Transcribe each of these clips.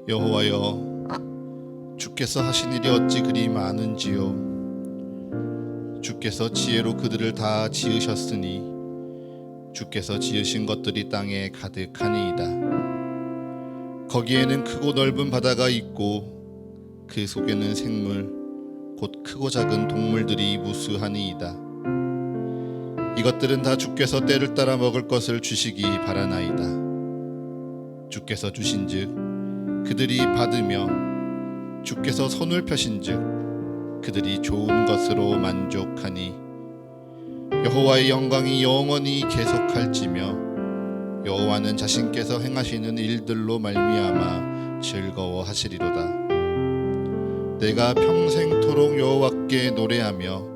여호와여, 주께서 하신 일이 어찌 그리 많은지요. 주께서 지혜로 그들을 다 지으셨으니 주께서 지으신 것들이 땅에 가득하니이다. 거기에는 크고 넓은 바다가 있고 그 속에는 생물 곧 크고 작은 동물들이 무수하니이다. 이것들은 다 주께서 때를 따라 먹을 것을 주시기 바라나이다. 주께서 주신즉 그들이 받으며 주께서 손을 펴신즉 그들이 좋은 것으로 만족하니 여호와의 영광이 영원히 계속할지며 여호와는 자신께서 행하시는 일들로 말미암아 즐거워하시리로다. 내가 평생토록 여호와께 노래하며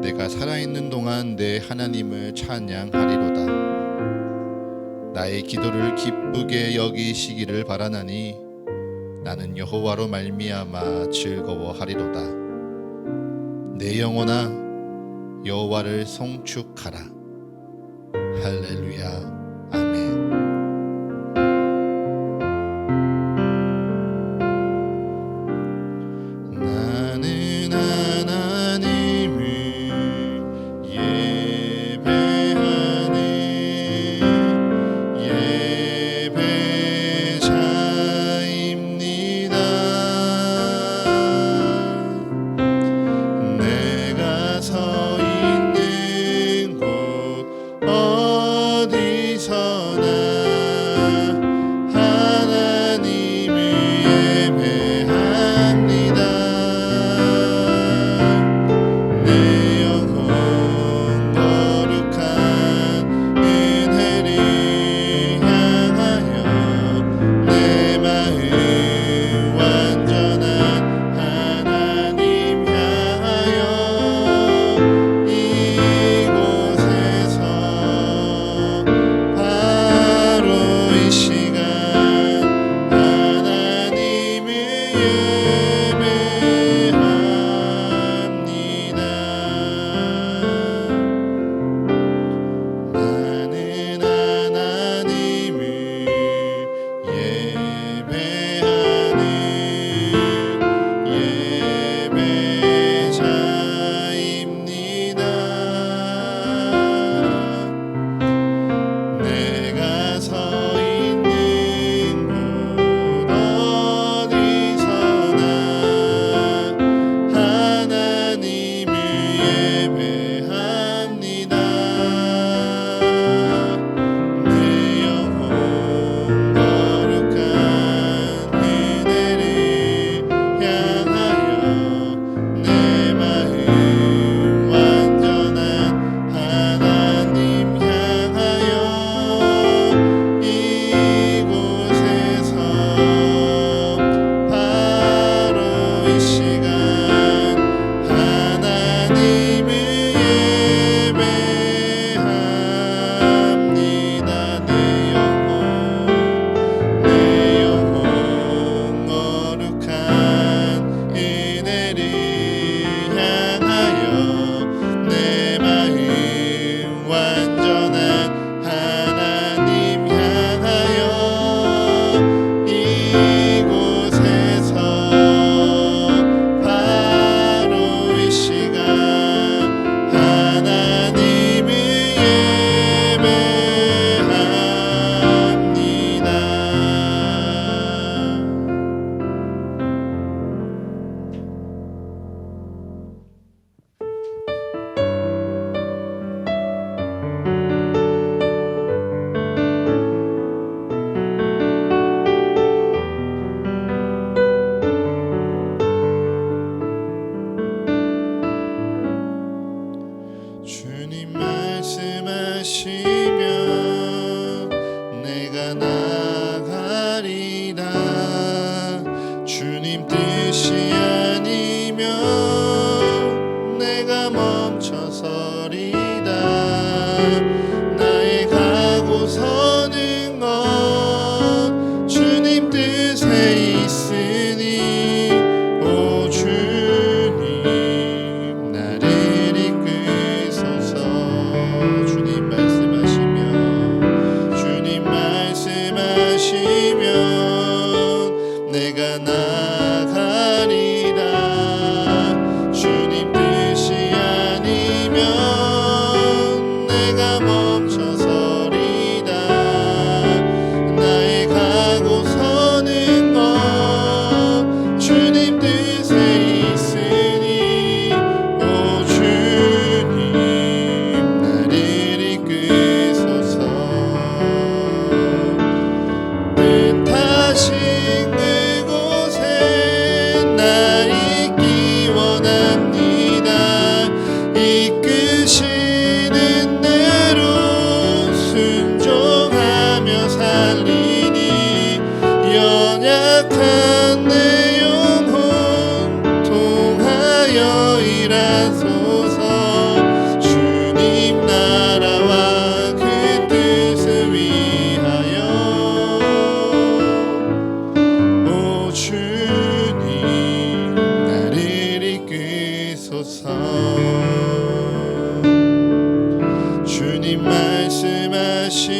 내가 살아있는 동안 내 하나님을 찬양하리로다. 나의 기도를 기쁘게 여기시기를 바라나니 나는 여호와로 말미암아 즐거워하리로다. 내 영혼아 여호와를 송축하라. 할렐루야. 아멘. 나는 하나님을 예배하는 예배자입니다. 내가 서 있는 곳 어디서나 하나님을 예배합니다. 내 영혼 거룩한 은혜를 향하여 내 마음 완전한 하나님 향하여 이곳에서 바로 이 시간 하나님을 예배합니다. 나는 하나님을 예배하는 예배자입니다. 내가 서 있는 곳 어디서나 하나님을 예배합니다. 내 영혼 거룩한 은혜를 향하여 내 마음 완전한 하나님 향하여 이곳에서 바로 이 시간 하나님을 예배합니다. 내 영혼 거룩한 은혜를 향하여 내 마음 완전한 하나님 향하여 이곳에서 바로 이 시간 하나님을 예배합니다. 주님 말씀하시면 내가 나가리라. 주님 뜻이 아니면 내가 멈춰서리라. 나의 가고 서는 것 주님 뜻에 있으니 오 주님 나를 이끄소서. 주님 말씀하시면 일하소서. 주님 나라와 그 뜻을 위하여 오 주님 나를 이끄소서. 주님 말씀하시면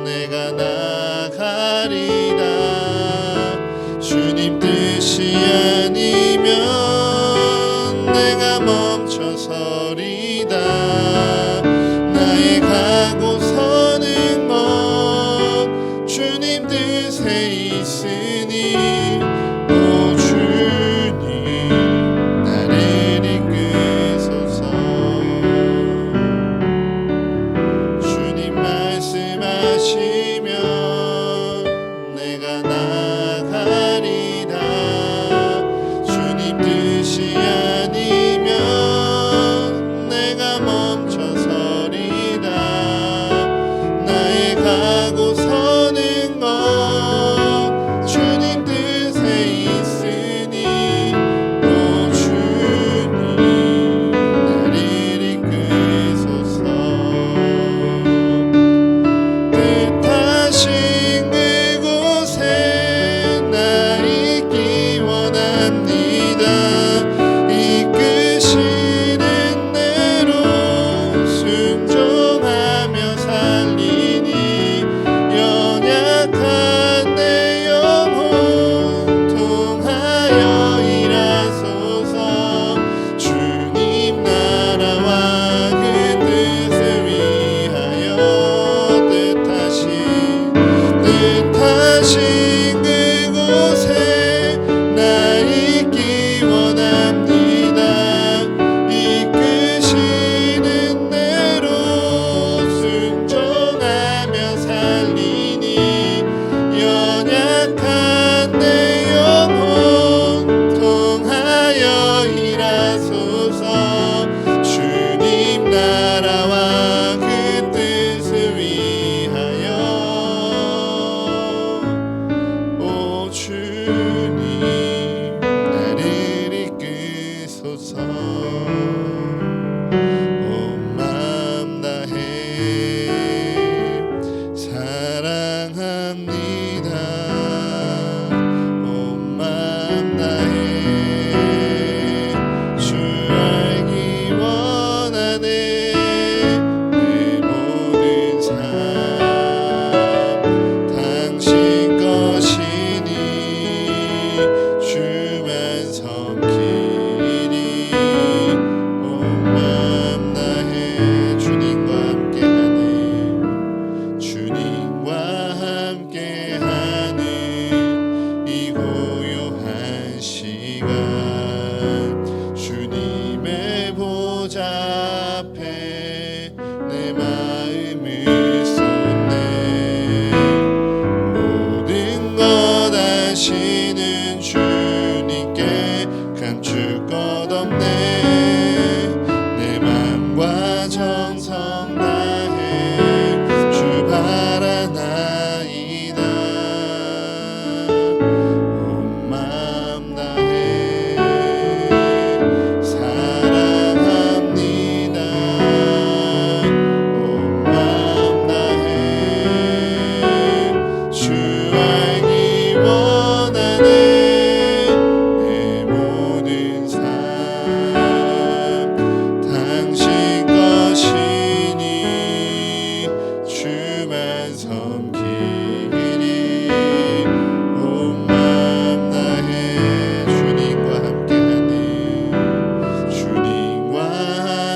내가 나가리라. 주님 뜻이 아니면 내가 멈춰서리다. 나의 가고 서는 것 주님 뜻에 있으니 오 주님 나를 이끄소서. 주님 말씀하시면 내가 나가리라. 주님 뜻이 아니면 내가 멈춰서리다. 나의 가고 서는 것 주님 뜻에 있으니 오 주님 나를 이끄소서. 뜻하신 그곳에 나 있기 원합니다. 이끄시는 대로 순종하며 살리니 연약한 내 영혼 통하여 일하소서. 주님 나라와 그 뜻을 위하여 뜻하신 그곳에 나 있기 원합니다. 이끄시는 대로 순종하며 살리니 연약한 내 영혼 통하여 일하소서. 주님 나라와 그 뜻을 위하여 오 주님 나를 이끄소서. 온 마음 다해 사랑합니다. 온 마음 다해 주 알기 원하네. 내 모든 삶 당신 것이니 주만 섬기리. 온 마음 다해 주님과 함께하는 이 고요한 시간 주님의 보좌 앞에 내 마음을 쏟네. 모든 것 아시는 주님께 감출 것 없네. 내 맘과 정성 다해 주 바라나이다. 온 마음 다해 사랑합니다. 온 마음 다해 주 알기 원하네. 내 모든 삶 당신 것이니 주만 섬기리. 온 마음 다해 주님과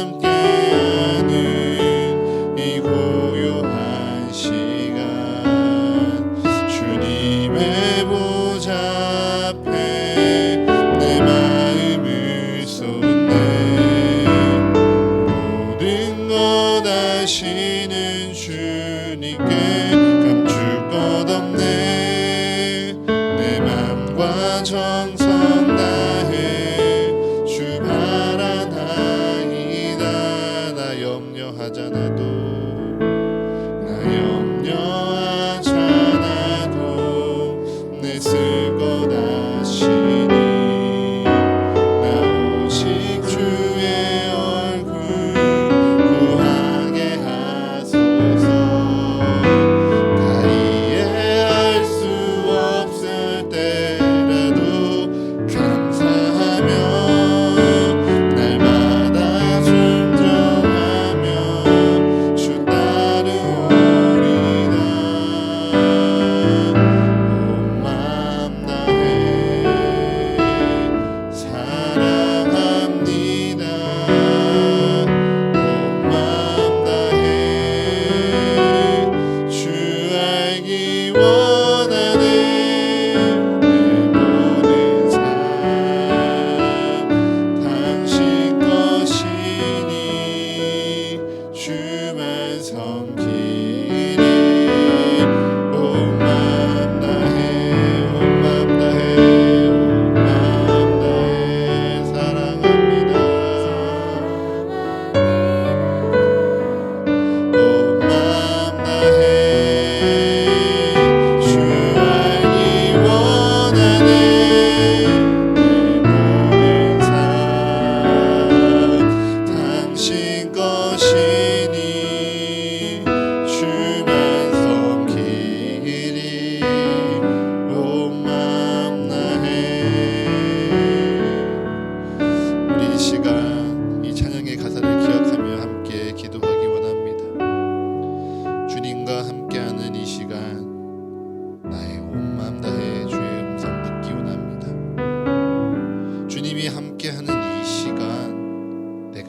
함께하는 이 고요한 시간 주님의 보좌 앞에 내 마음을 쏟네. 모든 것 아시는 주님께 감출 것 없네. 내 맘과 정성 다해 주 바라나이다. 나 염려하잖아도 내 쓸 것 아시니 나 오직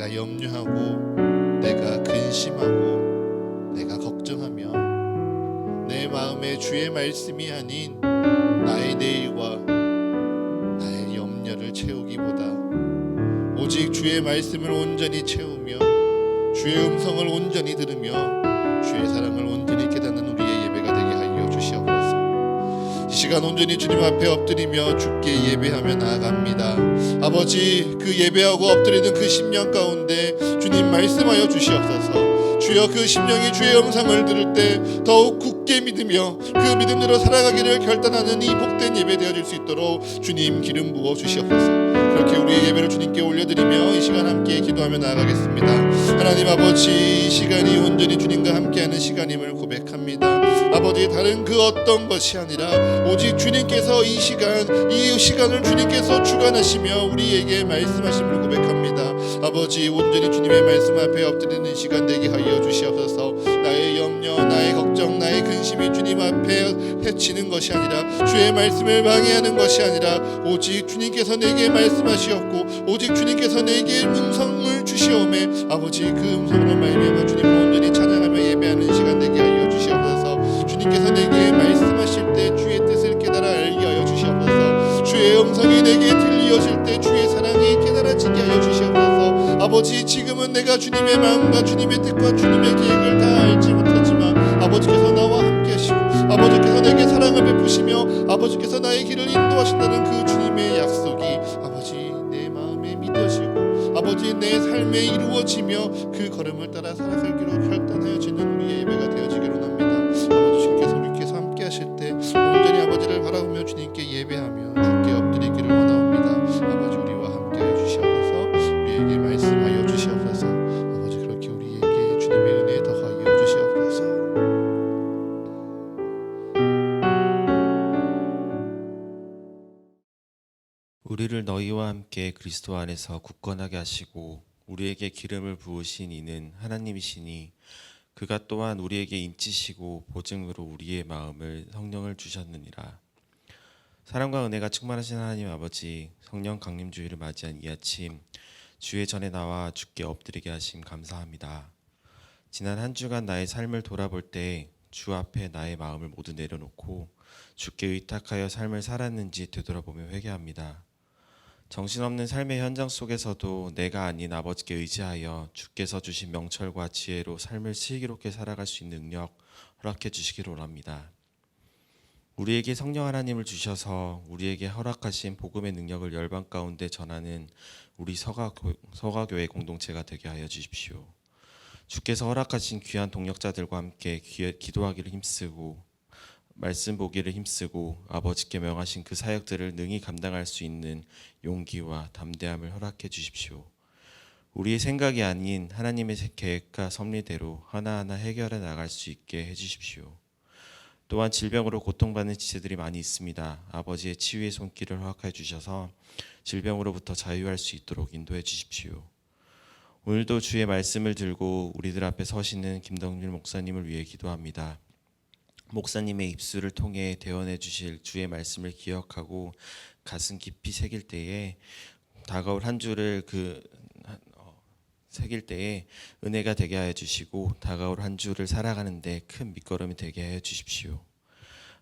내가 염려하고 내가 근심하고 내가 걱정하며 내 마음에 주의 말씀이 아닌 나의 내일과 나의 염려를 채우기보다 오직 주의 말씀을 온전히 채우며 주의 음성을 온전히 들으며 주의 사랑을 온전히 깨닫는 우리의 예배가 되게 하여 주시옵소서. 이 시간 온전히 주님 앞에 엎드리며 주께 예배하며 나아갑니다. 아버지, 그 예배하고 엎드리는 그 심령 가운데 주님 말씀하여 주시옵소서. 주여, 그 심령이 주의 음성을 들을 때 더욱 굳게 믿으며 그 믿음대로 살아가기를 결단하는 이 복된 예배 되어질 수 있도록 주님 기름 부어 주시옵소서. 그렇게 우리의 예배를 주님께 올려드리며 이 시간 함께 기도하며 나아가겠습니다. 하나님 아버지, 이 시간이 온전히 주님과 함께하는 시간임을 고백합니다. 아버지, 다른 그 어떤 것이 아니라 오직 주님께서 이 시간을 주님께서 주관하시며 우리에게 말씀하심을 고백합니다. 아버지, 온전히 주님의 말씀 앞에 엎드리는 시간 되게 하여 주시옵소서. 나의 염려, 나의 걱정, 나의 근심이 주님 앞에 해치는 것이 아니라 주의 말씀을 방해하는 것이 아니라 오직 주님께서 내게 말씀하시었고 오직 주님께서 내게 음성을 주시오매 아버지, 그 음성으로 말미암아 주님을 온전히 찬양하며 예배하는 시간 되게 하여 주시옵소서. 주님께서 내게 말씀하실 때 주의 뜻을 깨달아 알게 하여 주시옵소서. 주의 음성이 내게 들려질 때 주의 사랑이 깨달아지게 하여 주시옵소서. 아버지, 지금은 내가 주님의 마음과 주님의 뜻과 주님의 계획을 다 알지 못하지만 아버지께서 나와 함께 하시고 아버지께서 내게 사랑을 베푸시며 아버지께서 나의 길을 인도하신다는 그 주님의 약속이 아버지 내 마음에 믿어지고 아버지 내 삶에 이루어지며 그 걸음을 따라 살아가기로 결단하여지는 우리의 예배가 되어지기로 합니다. 아버지, 주님께서 우리께서 함께 하실 때 온전히 아버지를 바라보며 주님께 예배하며 주께 엎드리기를 원하옵니다. 아버지, 우리와 함께 해주시옵소서. 우리에게 말씀하여 주시옵소서. 아버지, 그렇게 우리에게 주님의 은혜 더하여 주시옵소서. 우리를 너희와 함께 그리스도 안에서 굳건하게 하시고 우리에게 기름을 부으신 이는 하나님이시니 그가 또한 우리에게 인치시고 보증으로 우리의 마음을 성령을 주셨느니라. 사랑과 은혜가 충만하신 하나님 아버지, 성령 강림주의를 맞이한 이 아침 주의 전에 나와 주께 엎드리게 하심 감사합니다. 지난 한 주간 나의 삶을 돌아볼 때 주 앞에 나의 마음을 모두 내려놓고 주께 의탁하여 삶을 살았는지 되돌아보며 회개합니다. 정신없는 삶의 현장 속에서도 내가 아닌 아버지께 의지하여 주께서 주신 명철과 지혜로 삶을 슬기롭게 살아갈 수 있는 능력 허락해 주시기를 원합니다. 우리에게 성령 하나님을 주셔서 우리에게 허락하신 복음의 능력을 열방 가운데 전하는 우리 서가교회 공동체가 되게 하여 주십시오. 주께서 허락하신 귀한 동역자들과 함께 기도하기를 힘쓰고 말씀 보기를 힘쓰고 아버지께 명하신 그 사역들을 능히 감당할 수 있는 용기와 담대함을 허락해 주십시오. 우리의 생각이 아닌 하나님의 계획과 섭리대로 하나하나 해결해 나갈 수 있게 해주십시오. 또한 질병으로 고통받는 지체들이 많이 있습니다. 아버지의 치유의 손길을 허락해 주셔서 질병으로부터 자유할 수 있도록 인도해 주십시오. 오늘도 주의 말씀을 들고 우리들 앞에 서시는 김덕률 목사님을 위해 기도합니다. 목사님의 입술을 통해 대언해 주실 주의 말씀을 기억하고 가슴 깊이 새길 때에 다가올 한 주를 새길 때에 은혜가 되게 하여 주시고 다가올 한 주를 살아가는데 큰 밑거름이 되게 하여 주십시오.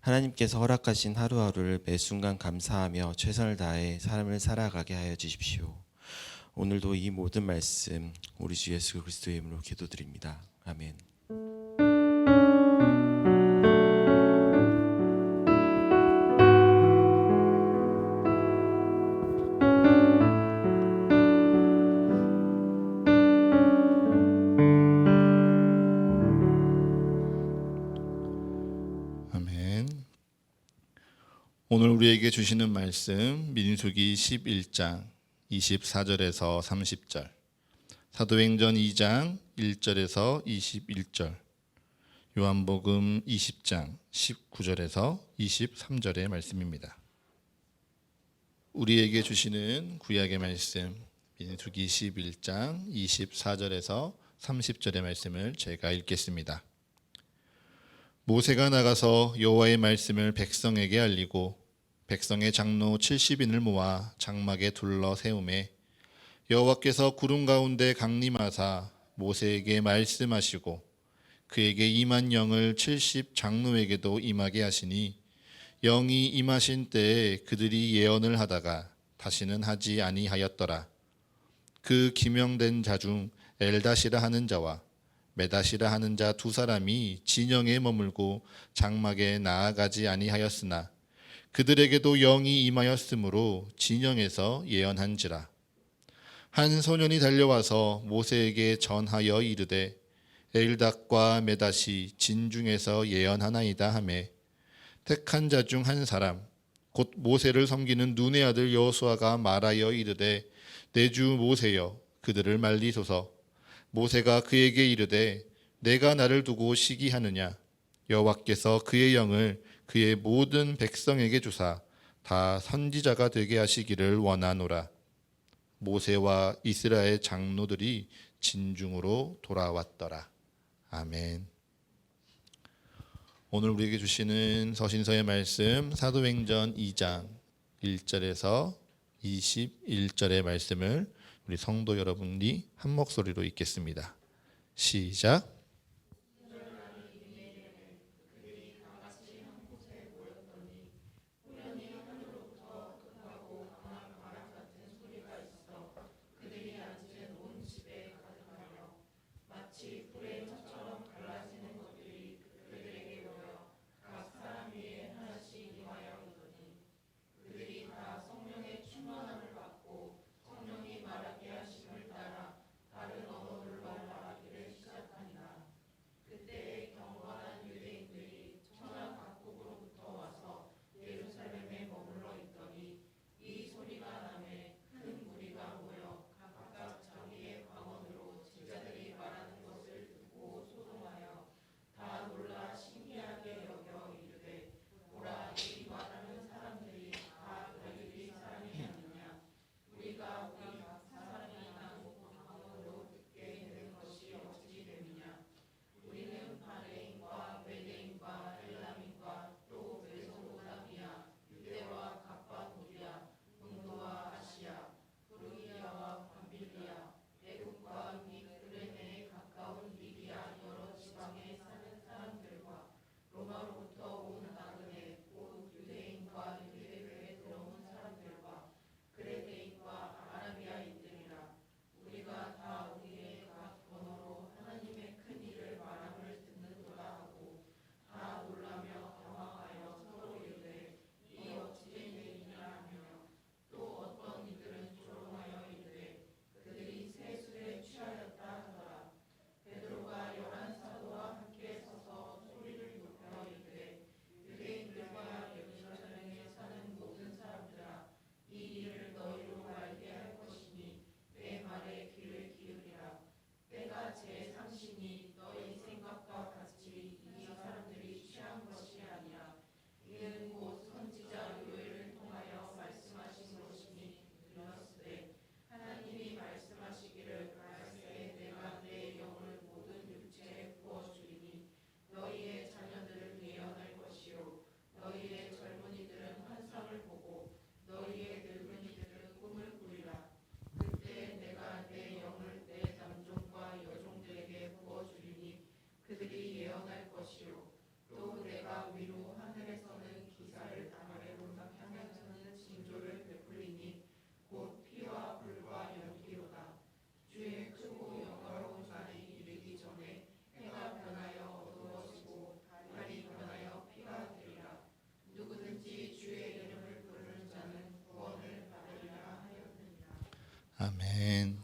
하나님께서 허락하신 하루하루를 매 순간 감사하며 최선을 다해 삶을 살아가게 하여 주십시오. 오늘도 이 모든 말씀 우리 주 예수 그리스도의 이름으로 기도드립니다. 아멘. 오늘 우리에게 주시는 말씀 민수기 11장 24절에서 30절, 사도행전 2장 1절에서 21절, 요한복음 20장 19절에서 23절의 말씀입니다. 우리에게 주시는 구약의 말씀 민수기 11장 24절에서 30절의 말씀을 제가 읽겠습니다. 모세가 나가서 여호와의 말씀을 백성에게 알리고 백성의 장로 70인을 모아 장막에 둘러 세우매 여호와께서 구름 가운데 강림하사 모세에게 말씀하시고 그에게 임한 영을 70 장로에게도 임하게 하시니 영이 임하신 때에 그들이 예언을 하다가 다시는 하지 아니하였더라. 그 기명된 자 중 엘다시라 하는 자와 메다시라 하는 자 두 사람이 진영에 머물고 장막에 나아가지 아니하였으나 그들에게도 영이 임하였으므로 진영에서 예언한지라. 한 소년이 달려와서 모세에게 전하여 이르되 엘닷과 메닷이 진중에서 예언하나이다 하매 택한 자 중 한 사람 곧 모세를 섬기는 눈의 아들 여호수아가 말하여 이르되 내 주 모세여 그들을 말리소서. 모세가 그에게 이르되 내가 나를 두고 시기하느냐. 여호와께서 그의 영을 그의 모든 백성에게 주사 다 선지자가 되게 하시기를 원하노라. 모세와 이스라엘 장로들이 진중으로 돌아왔더라. 아멘. 오늘 우리에게 주시는 서신서의 말씀 사도행전 2장 1절에서 21절의 말씀을 우리 성도 여러분이 한 목소리로 읽겠습니다. 시작. 아멘.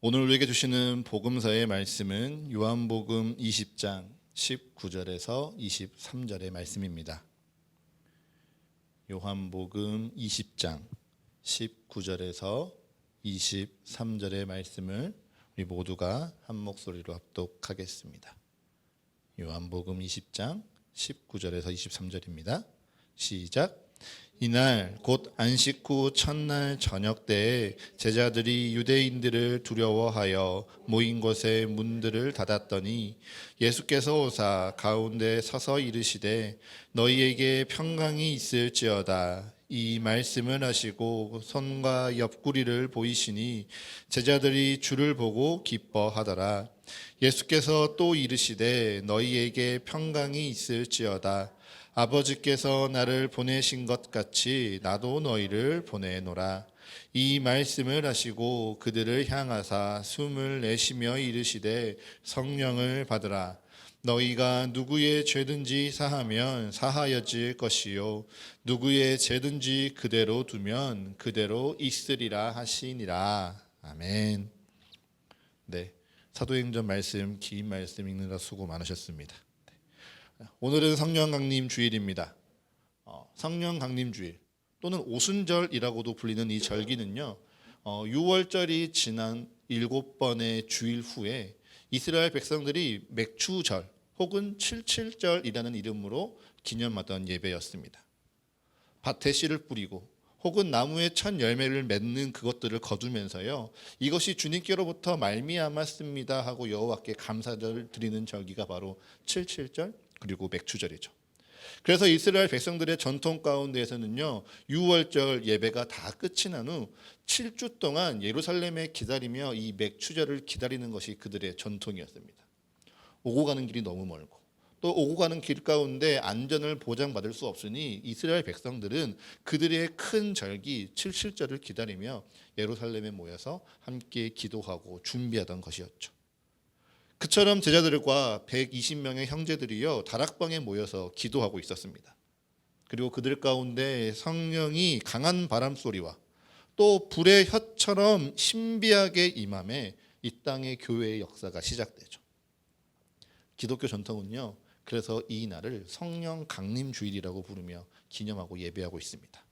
오늘 우리에게 주시는 복음서의 말씀은 요한복음 20장 19절에서 23절의 말씀입니다. 요한복음 20장 19절에서 23절의 말씀을 우리 모두가 한 목소리로 합독하겠습니다. 요한복음 20장 19절에서 23절입니다. 시작. 이날 곧 안식 후 첫날 저녁 때에 제자들이 유대인들을 두려워하여 모인 곳에 문들을 닫았더니 예수께서 오사 가운데 서서 이르시되 너희에게 평강이 있을지어다. 이 말씀을 하시고 손과 옆구리를 보이시니 제자들이 주를 보고 기뻐하더라. 예수께서 또 이르시되 너희에게 평강이 있을지어다. 아버지께서 나를 보내신 것 같이 나도 너희를 보내노라. 이 말씀을 하시고 그들을 향하사 숨을 내쉬며 이르시되 성령을 받으라. 너희가 누구의 죄든지 사하면 사하여질 것이요 누구의 죄든지 그대로 두면 그대로 있으리라 하시니라. 아멘. 네, 사도행전 말씀 긴 말씀 읽느라 수고 많으셨습니다. 오늘은 성령 강림 주일입니다. 성령 강림 주일 또는 오순절이라고도 불리는 이 절기는요, 6월절이 지난 7번의 주일 후에 이스라엘 백성들이 맥추절 혹은 칠칠절이라는 이름으로 기념하던 예배였습니다. 밭에 씨를 뿌리고 혹은 나무에 첫 열매를 맺는 그것들을 거두면서요, 이것이 주님께로부터 말미암았습니다 하고 여호와께 감사를 드리는 절기가 바로 칠칠절 그리고 맥추절이죠. 그래서 이스라엘 백성들의 전통 가운데에서는요, 6월절 예배가 다 끝이 난 후 7주 동안 예루살렘에 기다리며 이 맥추절을 기다리는 것이 그들의 전통이었습니다. 오고 가는 길이 너무 멀고 또 오고 가는 길 가운데 안전을 보장받을 수 없으니 이스라엘 백성들은 그들의 큰 절기 칠칠절을 기다리며 예루살렘에 모여서 함께 기도하고 준비하던 것이었죠. 그처럼 제자들과 120명의 형제들이요, 다락방에 모여서 기도하고 있었습니다. 그리고 그들 가운데 성령이 강한 바람 소리와 또 불의 혀처럼 신비하게 임함에 이 땅의 교회의 역사가 시작되죠. 기독교 전통은요, 그래서 이 날을 성령 강림 주일이라고 부르며 기념하고 예배하고 있습니다.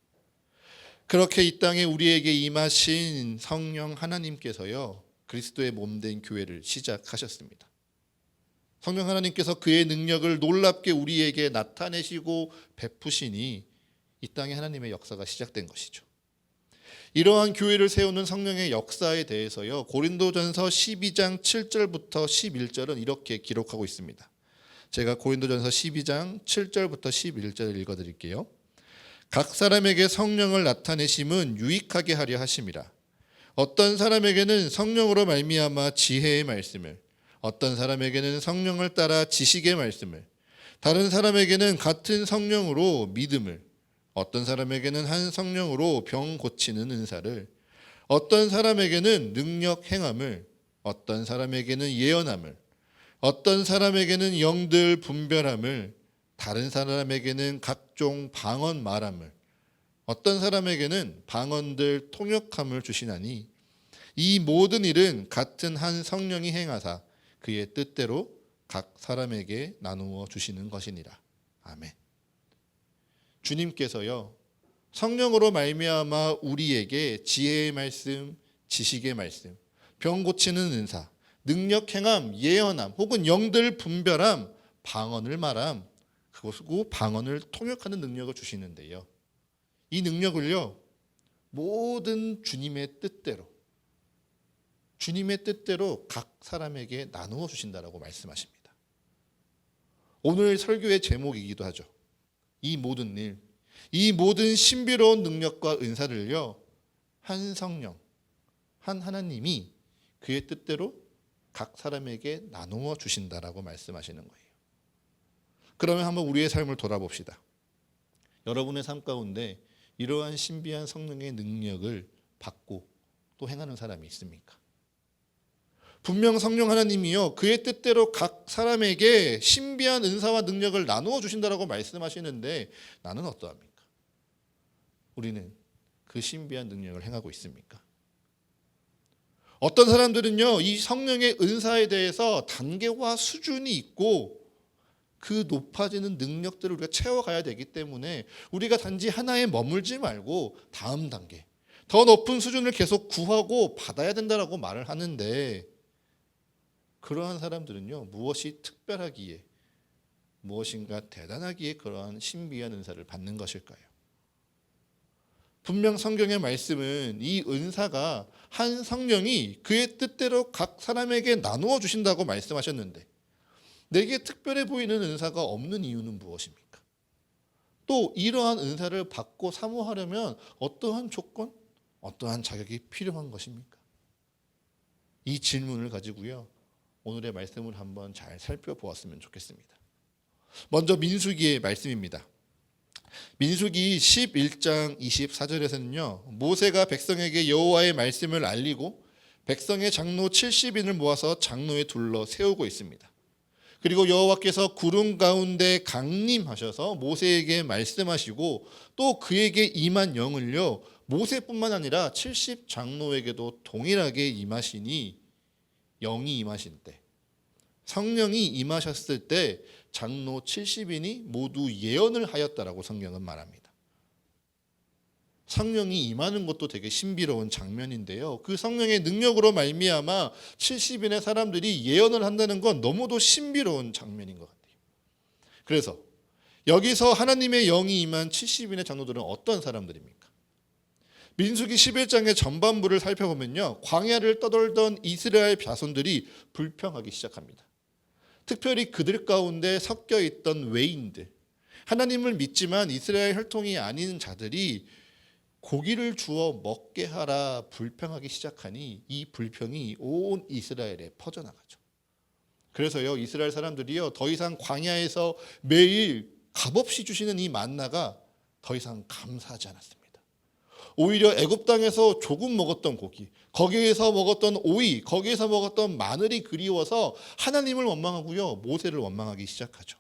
그렇게 이 땅에 우리에게 임하신 성령 하나님께서요, 그리스도의 몸된 교회를 시작하셨습니다. 성령 하나님께서 그의 능력을 놀랍게 우리에게 나타내시고 베푸시니 이 땅에 하나님의 역사가 시작된 것이죠. 이러한 교회를 세우는 성령의 역사에 대해서요, 고린도전서 12장 7절부터 11절은 이렇게 기록하고 있습니다. 제가 고린도전서 12장 7절부터 11절을 읽어드릴게요. 각 사람에게 성령을 나타내심은 유익하게 하려 하심이라. 어떤 사람에게는 성령으로 말미암아 지혜의 말씀을, 어떤 사람에게는 성령을 따라 지식의 말씀을, 다른 사람에게는 같은 성령으로 믿음을, 어떤 사람에게는 한 성령으로 병 고치는 은사를, 어떤 사람에게는 능력 행함을, 어떤 사람에게는 예언함을, 어떤 사람에게는 영들 분별함을, 다른 사람에게는 각종 방언 말함을, 어떤 사람에게는 방언들 통역함을 주시나니 이 모든 일은 같은 한 성령이 행하사 그의 뜻대로 각 사람에게 나누어 주시는 것이니라. 아멘. 주님께서요, 성령으로 말미암아 우리에게 지혜의 말씀, 지식의 말씀, 병 고치는 은사, 능력 행함, 예언함, 혹은 영들 분별함, 방언을 말함, 그것이고 방언을 통역하는 능력을 주시는데요, 이 능력을요, 모든 주님의 뜻대로 각 사람에게 나누어 주신다라고 말씀하십니다. 오늘 설교의 제목이기도 하죠. 이 모든 일, 이 모든 신비로운 능력과 은사를요, 한 성령, 한 하나님이 그의 뜻대로 각 사람에게 나누어 주신다라고 말씀하시는 거예요. 그러면 한번 우리의 삶을 돌아봅시다. 여러분의 삶 가운데 이러한 신비한 성령의 능력을 받고 또 행하는 사람이 있습니까? 분명 성령 하나님이요, 그의 뜻대로 각 사람에게 신비한 은사와 능력을 나누어 주신다라고 말씀하시는데 나는 어떠합니까? 우리는 그 신비한 능력을 행하고 있습니까? 어떤 사람들은요, 이 성령의 은사에 대해서 단계와 수준이 있고 그 높아지는 능력들을 우리가 채워가야 되기 때문에 우리가 단지 하나에 머물지 말고 다음 단계, 더 높은 수준을 계속 구하고 받아야 된다라고 말을 하는데, 그러한 사람들은요, 무엇이 특별하기에, 무엇인가 대단하기에 그러한 신비한 은사를 받는 것일까요? 분명 성경의 말씀은 이 은사가 한 성령이 그의 뜻대로 각 사람에게 나누어 주신다고 말씀하셨는데, 내게 특별해 보이는 은사가 없는 이유는 무엇입니까? 또 이러한 은사를 받고 사모하려면 어떠한 조건, 어떠한 자격이 필요한 것입니까? 이 질문을 가지고요, 오늘의 말씀을 한번 잘 살펴보았으면 좋겠습니다. 먼저 민수기의 말씀입니다. 민수기 11장 24절에서는요, 모세가 백성에게 여호와의 말씀을 알리고 백성의 장로 70인을 모아서 장로에 둘러 세우고 있습니다. 그리고 여호와께서 구름 가운데 강림하셔서 모세에게 말씀하시고 또 그에게 임한 영을요, 모세뿐만 아니라 70 장로에게도 동일하게 임하시니, 영이 임하신 때, 성령이 임하셨을 때 장로 70인이 모두 예언을 하였다라고 성경은 말합니다. 성령이 임하는 것도 되게 신비로운 장면인데요, 그 성령의 능력으로 말미암아 70인의 사람들이 예언을 한다는 건 너무도 신비로운 장면인 것 같아요. 그래서 여기서 하나님의 영이 임한 70인의 장로들은 어떤 사람들입니까? 민수기 11장의 전반부를 살펴보면요, 광야를 떠돌던 이스라엘 자손들이 불평하기 시작합니다. 특별히 그들 가운데 섞여 있던 외인들, 하나님을 믿지만 이스라엘 혈통이 아닌 자들이 고기를 주어 먹게 하라 불평하기 시작하니 이 불평이 온 이스라엘에 퍼져나가죠. 그래서요, 이스라엘 사람들이요, 더 이상 광야에서 매일 값없이 주시는 이 만나가 더 이상 감사하지 않았습니다. 오히려 애굽 땅에서 조금 먹었던 고기, 거기에서 먹었던 오이, 거기에서 먹었던 마늘이 그리워서 하나님을 원망하고요, 모세를 원망하기 시작하죠.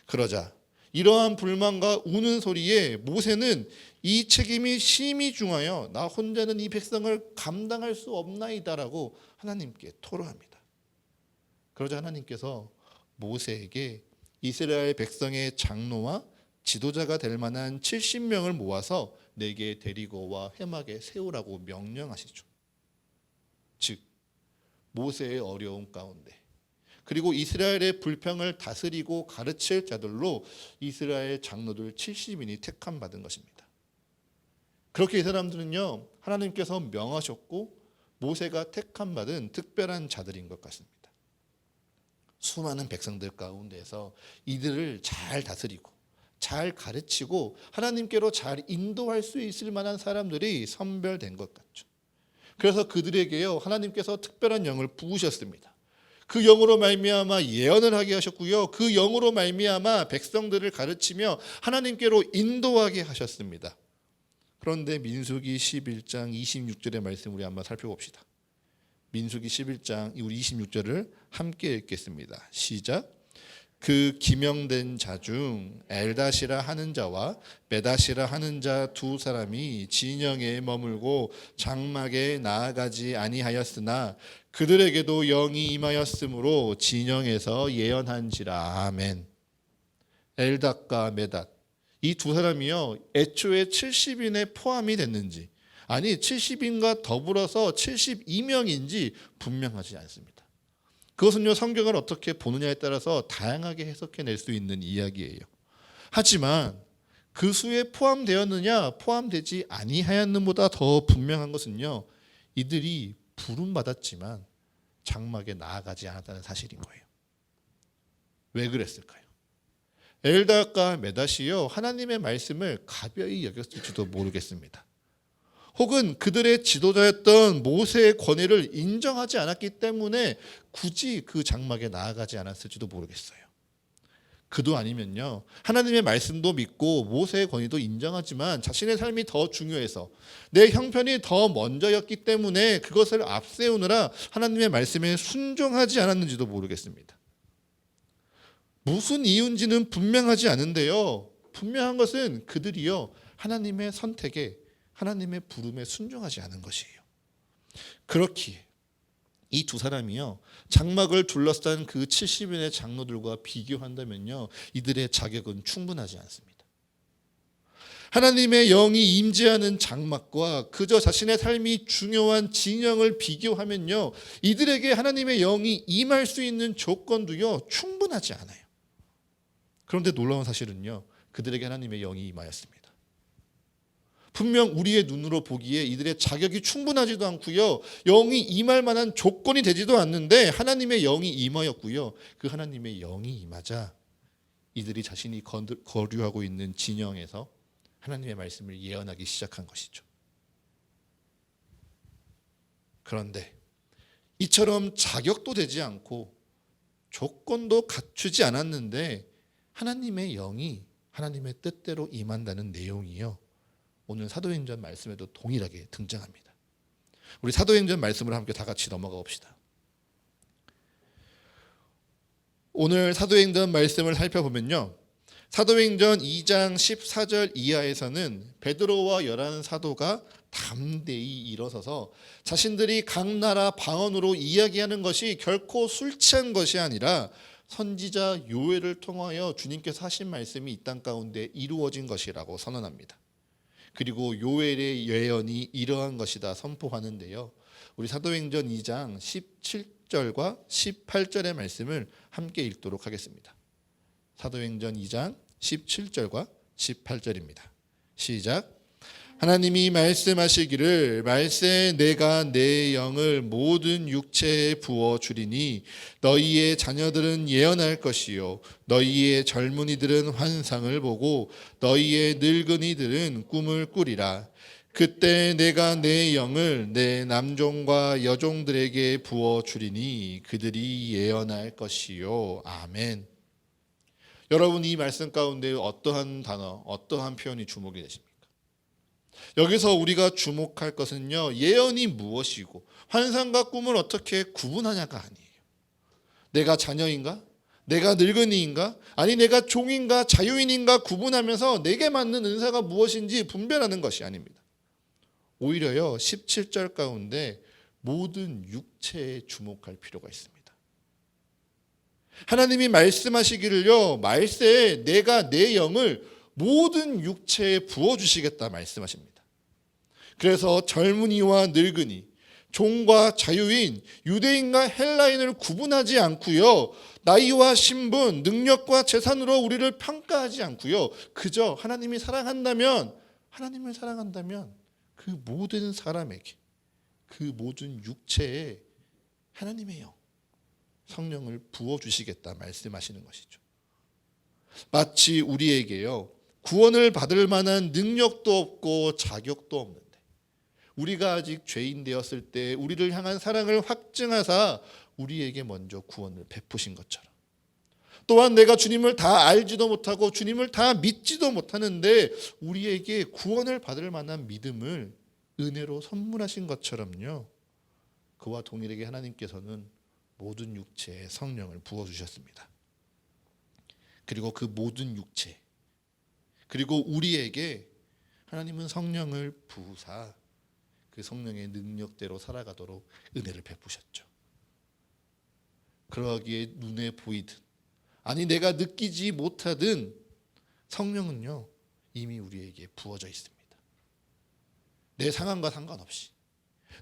그러자 이러한 불만과 우는 소리에 모세는 이 책임이 심히 중하여 나 혼자는 이 백성을 감당할 수 없나이다라고 하나님께 토로합니다. 그러자 하나님께서 모세에게 이스라엘 백성의 장로와 지도자가 될 만한 70명을 모아서 내게 데리고 와 회막에 세우라고 명령하시죠. 즉 모세의 어려움 가운데, 그리고 이스라엘의 불평을 다스리고 가르칠 자들로 이스라엘 장로들 70인이 택함 받은 것입니다. 그렇게 이 사람들은요, 하나님께서 명하셨고 모세가 택함 받은 특별한 자들인 것 같습니다. 수많은 백성들 가운데서 이들을 잘 다스리고 잘 가르치고 하나님께로 잘 인도할 수 있을 만한 사람들이 선별된 것 같죠. 그래서 그들에게요, 하나님께서 특별한 영을 부으셨습니다. 그 영으로 말미암아 예언을 하게 하셨고요, 그 영으로 말미암아 백성들을 가르치며 하나님께로 인도하게 하셨습니다. 그런데 민수기 11장 26절의 말씀 우리 한번 살펴봅시다. 민수기 11장 우리 26절을 함께 읽겠습니다. 시작. 그 기명된 자 중 엘다시라 하는 자와 메다시라 하는 자 두 사람이 진영에 머물고 장막에 나아가지 아니하였으나 그들에게도 영이 임하였으므로 진영에서 예언한지라. 아멘. 엘닷과 메닷, 이 두 사람이요, 애초에 70인에 포함이 됐는지, 아니 70인과 더불어서 72명인지 분명하지 않습니다. 그것은요, 성경을 어떻게 보느냐에 따라서 다양하게 해석해낼 수 있는 이야기예요. 하지만 그 수에 포함되었느냐 포함되지 아니하였는보다 더 분명한 것은요, 이들이 부름받았지만 장막에 나아가지 않았다는 사실인 거예요. 왜 그랬을까요? 엘닷과 메닷이요, 하나님의 말씀을 가벼이 여겼을지도 모르겠습니다. 혹은 그들의 지도자였던 모세의 권위를 인정하지 않았기 때문에 굳이 그 장막에 나아가지 않았을지도 모르겠어요. 그도 아니면요, 하나님의 말씀도 믿고 모세의 권위도 인정하지만 자신의 삶이 더 중요해서 내 형편이 더 먼저였기 때문에 그것을 앞세우느라 하나님의 말씀에 순종하지 않았는지도 모르겠습니다. 무슨 이유인지는 분명하지 않은데요, 분명한 것은 그들이요, 하나님의 선택에, 하나님의 부름에 순종하지 않은 것이에요. 그렇기에 이 두 사람이요, 장막을 둘러싼 그 70인의 장로들과 비교한다면요, 이들의 자격은 충분하지 않습니다. 하나님의 영이 임재하는 장막과 그저 자신의 삶이 중요한 진영을 비교하면요, 이들에게 하나님의 영이 임할 수 있는 조건도요, 충분하지 않아요. 그런데 놀라운 사실은요, 그들에게 하나님의 영이 임하였습니다. 분명 우리의 눈으로 보기에 이들의 자격이 충분하지도 않고요, 영이 임할 만한 조건이 되지도 않는데 하나님의 영이 임하였고요, 그 하나님의 영이 임하자 이들이 자신이 거류하고 있는 진영에서 하나님의 말씀을 예언하기 시작한 것이죠. 그런데 이처럼 자격도 되지 않고 조건도 갖추지 않았는데 하나님의 영이 하나님의 뜻대로 임한다는 내용이요, 오늘 사도행전 말씀에도 동일하게 등장합니다. 우리 사도행전 말씀을 함께 다 같이 넘어가 봅시다. 오늘 사도행전 말씀을 살펴보면요, 사도행전 2장 14절 이하에서는 베드로와 11사도가 담대히 일어서서 자신들이 각 나라 방언으로 이야기하는 것이 결코 술 취한 것이 아니라 선지자 요엘을 통하여 주님께서 하신 말씀이 이 땅 가운데 이루어진 것이라고 선언합니다. 그리고 요엘의 예언이 이러한 것이다 선포하는데요, 우리 사도행전 2장 17절과 18절의 말씀을 함께 읽도록 하겠습니다. 사도행전 2장 17절과 18절입니다. 시작. 하나님이 말씀하시기를 말세 내가 내 영을 모든 육체에 부어 주리니 너희의 자녀들은 예언할 것이요 너희의 젊은이들은 환상을 보고 너희의 늙은이들은 꿈을 꾸리라. 그때 내가 내 영을 내 남종과 여종들에게 부어 주리니 그들이 예언할 것이요. 아멘. 여러분, 이 말씀 가운데 어떠한 단어, 어떠한 표현이 주목이 되십니까? 여기서 우리가 주목할 것은요, 예언이 무엇이고 환상과 꿈을 어떻게 구분하냐가 아니에요. 내가 자녀인가? 내가 늙은이인가? 아니 내가 종인가 자유인인가 구분하면서 내게 맞는 은사가 무엇인지 분별하는 것이 아닙니다. 오히려요, 17절 가운데 모든 육체에 주목할 필요가 있습니다. 하나님이 말씀하시기를요, 말세에 내가 내 영을 모든 육체에 부어주시겠다 말씀하십니다. 그래서 젊은이와 늙은이, 종과 자유인, 유대인과 헬라인을 구분하지 않고요, 나이와 신분, 능력과 재산으로 우리를 평가하지 않고요, 그저 하나님을 사랑한다면 그 모든 사람에게, 그 모든 육체에 하나님의 영, 성령을 부어주시겠다 말씀하시는 것이죠. 마치 우리에게요, 구원을 받을 만한 능력도 없고 자격도 없는데 우리가 아직 죄인 되었을 때 우리를 향한 사랑을 확증하사 우리에게 먼저 구원을 베푸신 것처럼, 또한 내가 주님을 다 알지도 못하고 주님을 다 믿지도 못하는데 우리에게 구원을 받을 만한 믿음을 은혜로 선물하신 것처럼요, 그와 동일하게 하나님께서는 모든 육체에 성령을 부어주셨습니다. 그리고 그 모든 육체, 그리고 우리에게 하나님은 성령을 부으사 그 성령의 능력대로 살아가도록 은혜를 베푸셨죠. 그러기에 눈에 보이든 아니 내가 느끼지 못하든 성령은요 이미 우리에게 부어져 있습니다. 내 상황과 상관없이,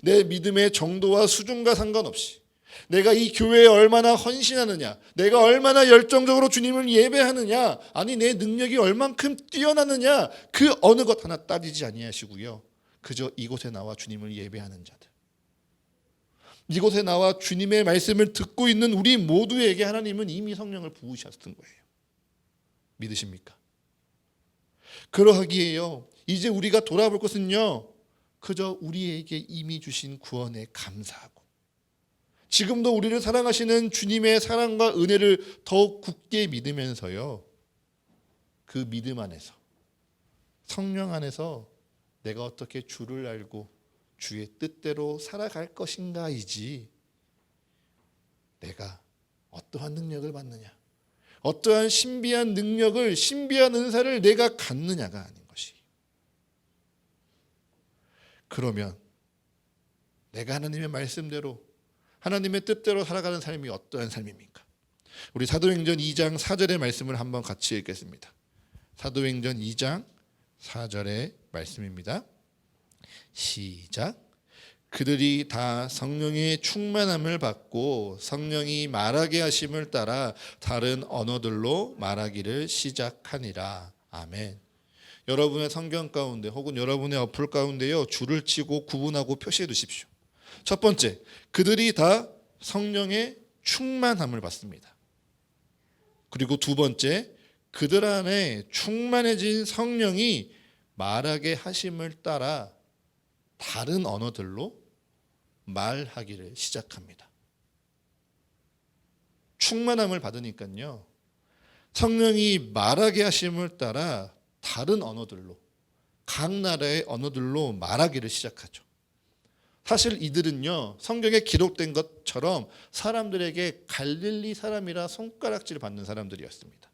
내 믿음의 정도와 수준과 상관없이, 내가 이 교회에 얼마나 헌신하느냐, 내가 얼마나 열정적으로 주님을 예배하느냐, 아니 내 능력이 얼만큼 뛰어나느냐, 그 어느 것 하나 따지지 아니하시고요, 그저 이곳에 나와 주님을 예배하는 자들, 이곳에 나와 주님의 말씀을 듣고 있는 우리 모두에게 하나님은 이미 성령을 부으셨던 거예요. 믿으십니까? 그러하기에요, 이제 우리가 돌아볼 것은요, 그저 우리에게 이미 주신 구원에 감사하고 지금도 우리를 사랑하시는 주님의 사랑과 은혜를 더욱 굳게 믿으면서요, 그 믿음 안에서, 성령 안에서 내가 어떻게 주를 알고 주의 뜻대로 살아갈 것인가이지, 내가 어떠한 능력을 받느냐, 어떠한 신비한 능력을, 신비한 은사를 내가 갖느냐가 아닌 것이. 그러면 내가 하나님의 말씀대로, 하나님의 뜻대로 살아가는 삶이 어떠한 삶입니까? 우리 사도행전 2장 4절의 말씀을 한번 같이 읽겠습니다. 사도행전 2장 4절의 말씀입니다. 시작. 그들이 다 성령의 충만함을 받고 성령이 말하게 하심을 따라 다른 언어들로 말하기를 시작하니라. 아멘. 여러분의 성경 가운데 혹은 여러분의 어플 가운데요, 줄을 치고 구분하고 표시해 두십시오. 첫 번째, 그들이 다 성령의 충만함을 받습니다. 그리고 두 번째, 그들 안에 충만해진 성령이 말하게 하심을 따라 다른 언어들로 말하기를 시작합니다. 충만함을 받으니까요, 성령이 말하게 하심을 따라 다른 언어들로, 각 나라의 언어들로 말하기를 시작하죠. 사실 이들은요, 성경에 기록된 것처럼 사람들에게 갈릴리 사람이라 손가락질을 받는 사람들이었습니다.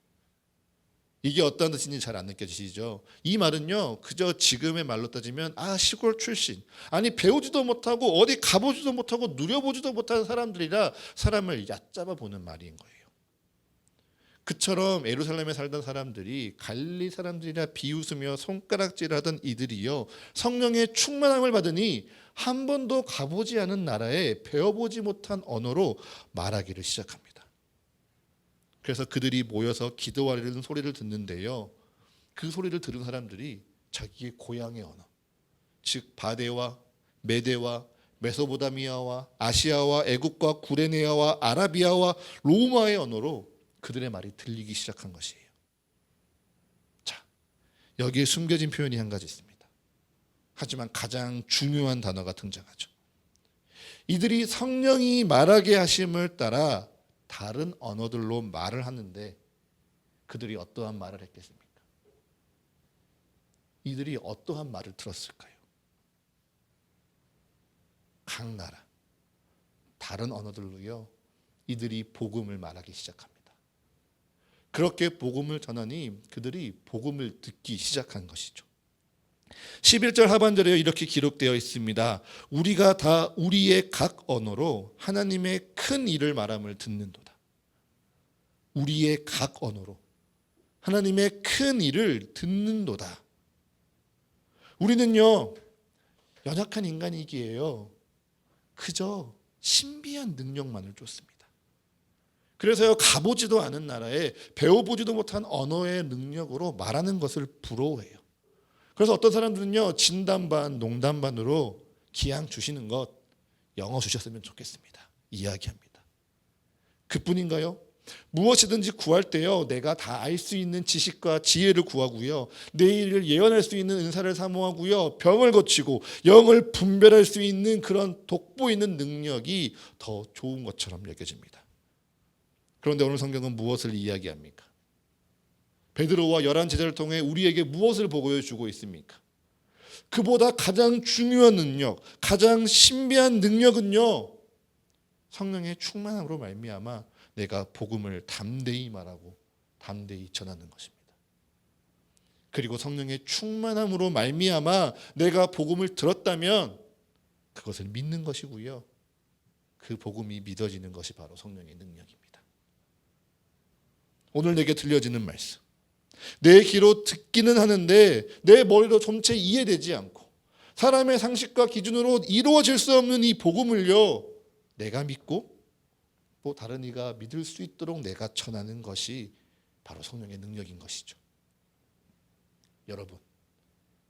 이게 어떤 뜻인지 잘 안 느껴지시죠? 이 말은요, 그저 지금의 말로 따지면 시골 출신, 아니 배우지도 못하고 어디 가보지도 못하고 누려보지도 못하는 사람들이라 사람을 얕잡아 보는 말인 거예요. 그처럼 예루살렘에 살던 사람들이 갈릴리 사람들이라 비웃으며 손가락질을 하던 이들이요, 성령의 충만함을 받으니 한 번도 가보지 않은 나라에 배워보지 못한 언어로 말하기를 시작합니다. 그래서 그들이 모여서 기도하려는 소리를 듣는데요, 그 소리를 들은 사람들이 자기의 고향의 언어, 즉 바데와 메데와 메소포타미아와 아시아와 애국과 구레네아와 아라비아와 로마의 언어로 그들의 말이 들리기 시작한 것이에요. 자, 여기에 숨겨진 표현이 한 가지 있습니다. 하지만 가장 중요한 단어가 등장하죠. 이들이 성령이 말하게 하심을 따라 다른 언어들로 말을 하는데 그들이 어떠한 말을 했겠습니까? 이들이 어떠한 말을 들었을까요? 각 나라 다른 언어들로요, 이들이 복음을 말하기 시작합니다. 그렇게 복음을 전하니 그들이 복음을 듣기 시작한 것이죠. 11절 하반절에 이렇게 기록되어 있습니다. 우리가 다 우리의 각 언어로 하나님의 큰 일을 말함을 듣는도다. 우리의 각 언어로 하나님의 큰 일을 듣는도다. 우리는요, 연약한 인간이기에요, 그저 신비한 능력만을 쫓습니다. 그래서요, 가보지도 않은 나라에 배워보지도 못한 언어의 능력으로 말하는 것을 부러워해요. 그래서 어떤 사람들은요, 진담반 농담반으로 기양 주시는 것, 영어 주셨으면 좋겠습니다, 이야기합니다. 그뿐인가요? 무엇이든지 구할 때요, 내가 다 알 수 있는 지식과 지혜를 구하고요, 내일을 예언할 수 있는 은사를 사모하고요, 병을 고치고 영을 분별할 수 있는 그런 돋보이는 능력이 더 좋은 것처럼 여겨집니다. 그런데 오늘 성경은 무엇을 이야기합니까? 베드로와 11 제자를 통해 우리에게 무엇을 보여주고 있습니까? 그보다 가장 중요한 능력, 가장 신비한 능력은요, 성령의 충만함으로 말미암아 내가 복음을 담대히 말하고 담대히 전하는 것입니다. 그리고 성령의 충만함으로 말미암아 내가 복음을 들었다면 그것을 믿는 것이고요, 그 복음이 믿어지는 것이 바로 성령의 능력입니다. 오늘 내게 들려지는 말씀, 내 귀로 듣기는 하는데 내 머리로 전체 이해되지 않고 사람의 상식과 기준으로 이루어질 수 없는 이 복음을요, 내가 믿고 또 다른 이가 믿을 수 있도록 내가 전하는 것이 바로 성령의 능력인 것이죠. 여러분,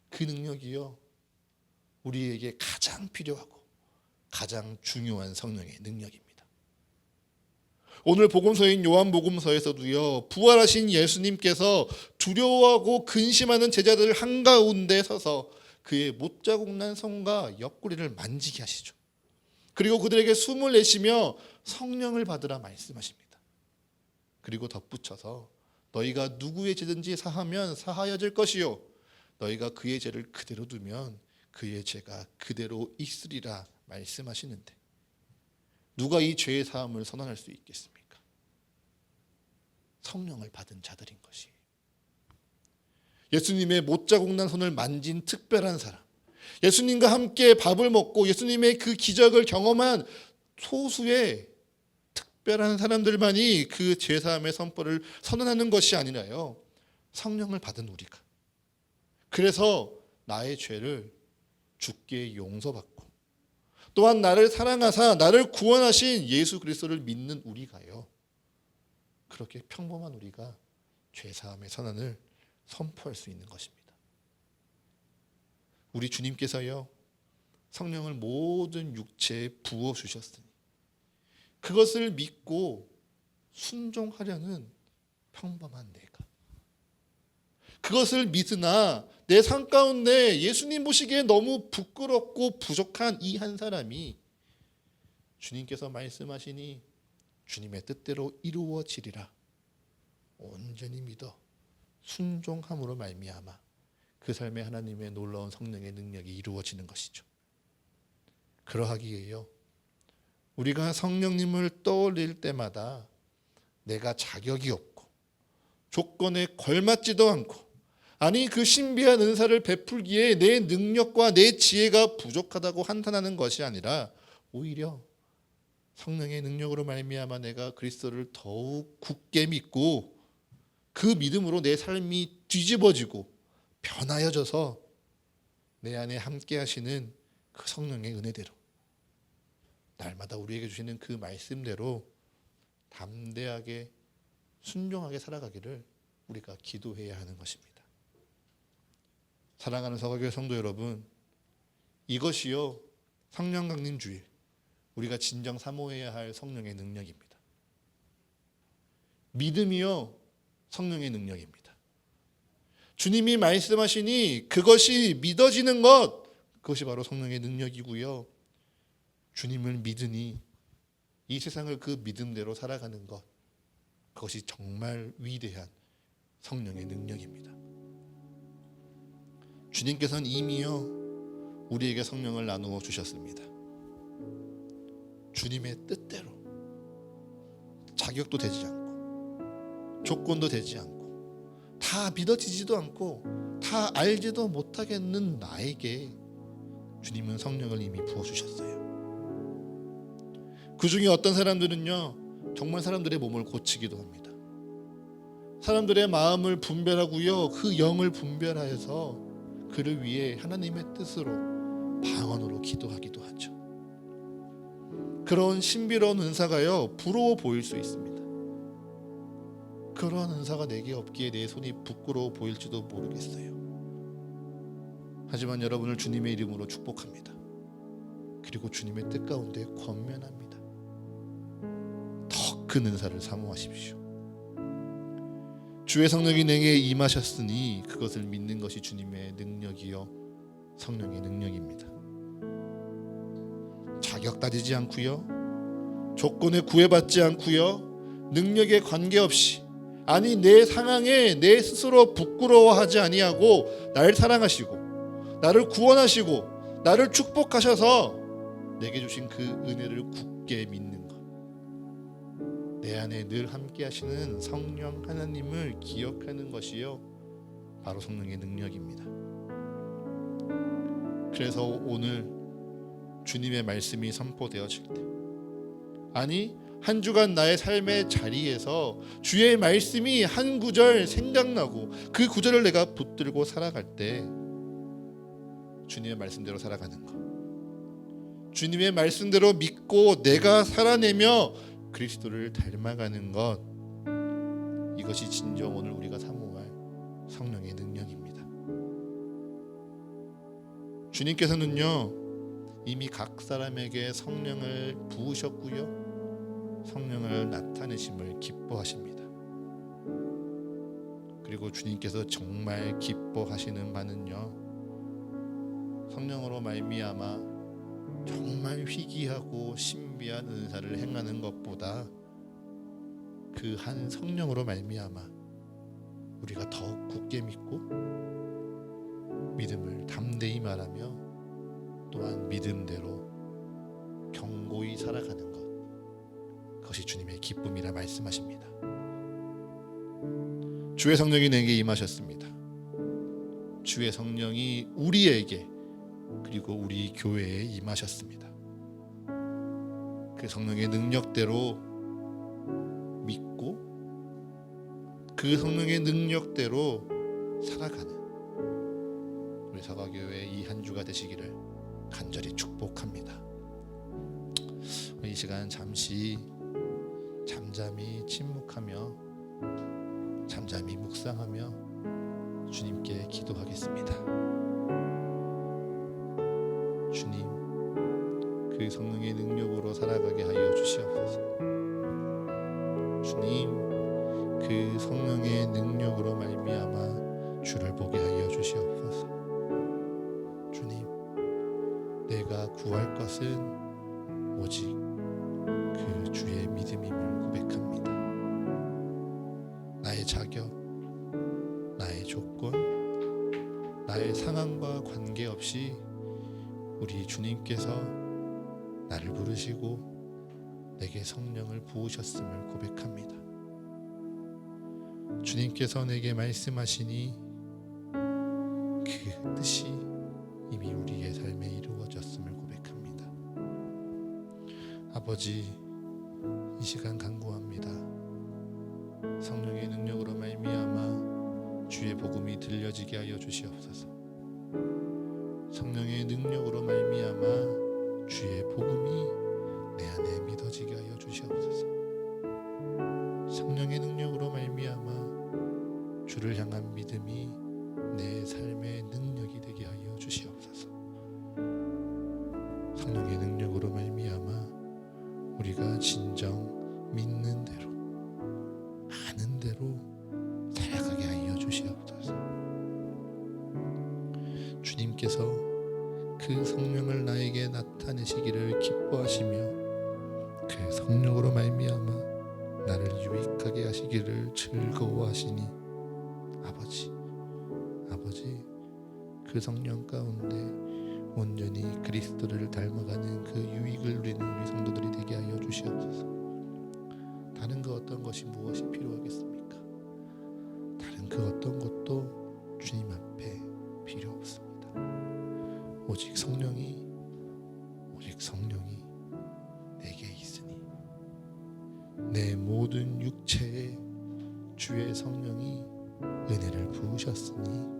그 능력이요, 우리에게 가장 필요하고 가장 중요한 성령의 능력입니다. 오늘 복음서인 요한복음서에서도요, 부활하신 예수님께서 두려워하고 근심하는 제자들 한가운데 서서 그의 못자국 난 손과 옆구리를 만지게 하시죠. 그리고 그들에게 숨을 내쉬며 성령을 받으라 말씀하십니다. 그리고 덧붙여서 너희가 누구의 죄든지 사하면 사하여질 것이요, 너희가 그의 죄를 그대로 두면 그의 죄가 그대로 있으리라 말씀하시는데 누가 이 죄의 사함을 선언할 수 있겠습니까? 성령을 받은 자들인 것이에요. 예수님의 못자국 난 손을 만진 특별한 사람, 예수님과 함께 밥을 먹고 예수님의 그 기적을 경험한 소수의 특별한 사람들만이 그 죄사함의 선포를 선언하는 것이 아니라요, 성령을 받은 우리가, 그래서 나의 죄를 주께 용서받고 또한 나를 사랑하사 나를 구원하신 예수 그리스도를 믿는 우리가요, 그렇게 평범한 우리가 죄사함의 선언을 선포할 수 있는 것입니다. 우리 주님께서요, 성령을 모든 육체에 부어주셨으니 그것을 믿고 순종하려는 평범한 내가, 그것을 믿으나 내 삶 가운데 예수님 보시기에 너무 부끄럽고 부족한 이 한 사람이 주님께서 말씀하시니 주님의 뜻대로 이루어지리라 온전히 믿어 순종함으로 말미암아 그 삶에 하나님의 놀라운 성령의 능력이 이루어지는 것이죠. 그러하기에요, 우리가 성령님을 떠올릴 때마다 내가 자격이 없고 조건에 걸맞지도 않고, 아니 그 신비한 은사를 베풀기에 내 능력과 내 지혜가 부족하다고 한탄하는 것이 아니라 오히려 성령의 능력으로 말미암아 내가 그리스도를 더욱 굳게 믿고 그 믿음으로 내 삶이 뒤집어지고 변하여져서 내 안에 함께 하시는 그 성령의 은혜대로 날마다 우리에게 주시는 그 말씀대로 담대하게 순종하게 살아가기를 우리가 기도해야 하는 것입니다. 사랑하는 서가교회 성도 여러분, 이것이요 성령 강림 주일 우리가 진정 사모해야 할 성령의 능력입니다. 믿음이요 성령의 능력입니다. 주님이 말씀하시니 그것이 믿어지는 것, 그것이 바로 성령의 능력이고요. 주님을 믿으니 이 세상을 그 믿음대로 살아가는 것, 그것이 정말 위대한 성령의 능력입니다. 주님께서는 이미요 우리에게 성령을 나누어 주셨습니다. 주님의 뜻대로 자격도 되지 않고 조건도 되지 않고 다 믿어지지도 않고 다 알지도 못하겠는 나에게 주님은 성령을 이미 부어주셨어요. 그 중에 어떤 사람들은요 정말 사람들의 몸을 고치기도 합니다. 사람들의 마음을 분별하고요 그 영을 분별하여서 그를 위해 하나님의 뜻으로 방언으로 기도하기도 하죠. 그런 신비로운 은사가요 부러워 보일 수 있습니다. 그러한 은사가 내게 없기에 내 손이 부끄러워 보일지도 모르겠어요. 하지만 여러분을 주님의 이름으로 축복합니다. 그리고 주님의 뜻 가운데 권면합니다. 더 큰 은사를 사모하십시오. 주의 성령이 내게 임하셨으니 그것을 믿는 것이 주님의 능력이요 성령의 능력입니다. 자격 따지지 않고요, 조건에 구애받지 않고요, 능력에 관계없이, 아니 내 상황에 내 스스로 부끄러워하지 아니하고 나를 사랑하시고 나를 구원하시고 나를 축복하셔서 내게 주신 그 은혜를 굳게 믿는 것, 내 안에 늘 함께 하시는 성령 하나님을 기억하는 것이요 바로 성령의 능력입니다. 그래서 오늘 주님의 말씀이 선포되어질 때, 아니 한 주간 나의 삶의 자리에서 주의 말씀이 한 구절 생각나고 그 구절을 내가 붙들고 살아갈 때 주님의 말씀대로 살아가는 것, 주님의 말씀대로 믿고 내가 살아내며 그리스도를 닮아가는 것, 이것이 진정 오늘 우리가 사모할 성령의 능력입니다. 주님께서는요 이미 각 사람에게 성령을 부으셨고요 성령을 나타내심을 기뻐하십니다. 그리고 주님께서 정말 기뻐하시는 바는요 성령으로 말미암아 정말 희귀하고 신비한 은사를 행하는 것보다 그 한 성령으로 말미암아 우리가 더욱 굳게 믿고 믿음을 담대히 말하며 또한 믿음대로 경고히 살아가는 것, 그것이 주님의 기쁨이라 말씀하십니다. 주의 성령이 내게 임하셨습니다. 주의 성령이 우리에게 그리고 우리 교회에 임하셨습니다. 그 성령의 능력대로 믿고 그 성령의 능력대로 살아가는 우리 서가교회 이 한 주가 되시기를 간절히 축복합니다. 이 시간 잠시 잠잠히 침묵하며 잠잠히 묵상하며 주님께 기도하겠습니다. 주님, 그 성령의 능력으로 살아가게 하여 주시옵소서. 주님, 그 성령의 능력으로 말미암아 주를 보게 하여 주시옵소서. 주님, 내가 구할 것은 오직 그 주의 믿음임을 고백합니다. 나의 자격, 나의 조건, 나의 상황과 관계없이 우리 주님께서 나를 부르시고 내게 성령을 부으셨음을 고백합니다. 주님께서 내게 말씀하시니 그 뜻이 이미 우리의 삶에 이루어졌음을 고백합니다. 아버지, 이 시간 간구합니다. 성령의 능력으로 말미암아 주의 복음이 들려지게 하여 주시옵소서. 성령의 능력으로 말미암아 주의 복음이 내 안에 믿어지게 하여 주시옵소서. 성령의 능력으로 말미암아 주를 향한 믿음이 내 삶의 능력이 되게 하여 주시옵소서. 성령의 능력으로 말미암아 우리가 진정 믿는 대로, 아는 대로 살아가게 하여 주시옵소서. 주님께서 그 성령을 나에게 나타내시기를 기뻐하시며 그 성령으로 말미암아 나를 유익하게 하시기를 즐거워하시니 아버지, 그 성령 가운데 온전히 그리스도를 닮아가는 그 유익을 누리는 우리 성도들이 되게 하여 주시옵소서. 다른 그 어떤 것이 무엇이 필요하겠습니까? 다른 그 어떤 것도 주님 앞에 필요 없습니다. 오직 성령이 내게 있으니, 내 모든 육체에 주의 성령이 은혜를 부으셨으니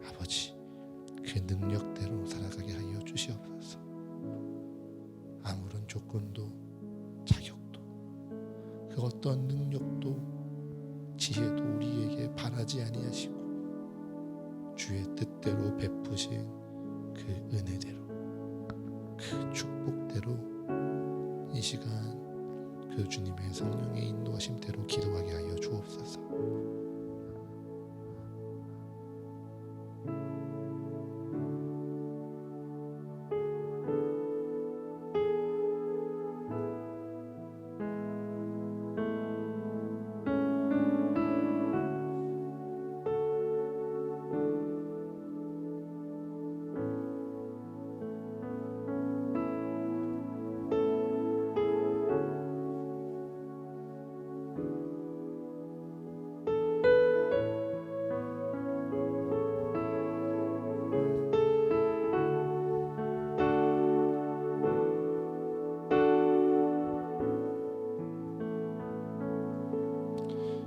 아버지, 그 능력대로 살아가게 하여 주시옵소서. 아무런 조건도 자격도 그 어떤 능력도 지혜도 우리에게 바라지 아니하시고 주의 뜻대로 베푸신 그 은혜대로, 그 축복대로 이 시간 그 주님의 성령의 인도하심대로 기도하게 하여 주옵소서.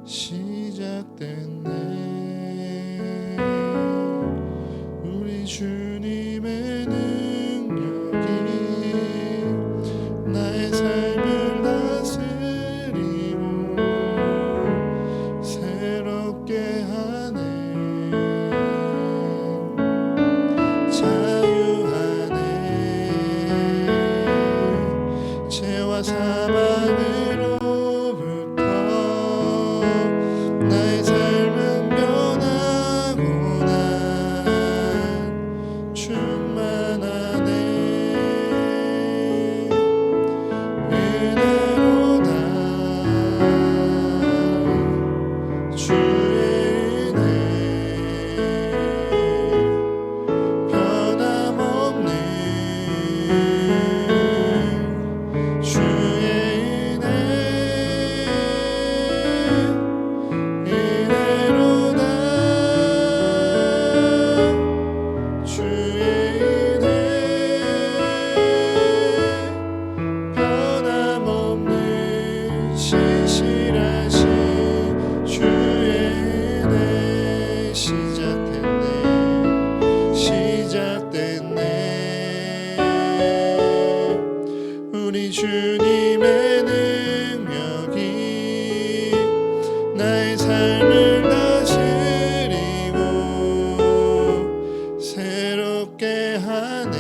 시작됐네 우리 주님의 능력이 나의 삶을 다스리고 새롭게 하네. 자유하네. 죄와 사망으로 나의 삶은 변하고 난 충만하네. 은혜로다 주의 은혜 변함없는 주의 은혜 은혜로다 주의 은혜 변함없는 신실하신 주의 은혜 시작됐네 우리 주님의 능력이 나의 삶을 다스리고 새롭게 하네.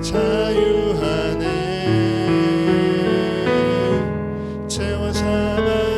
자유하네. 죄와 사망으로부터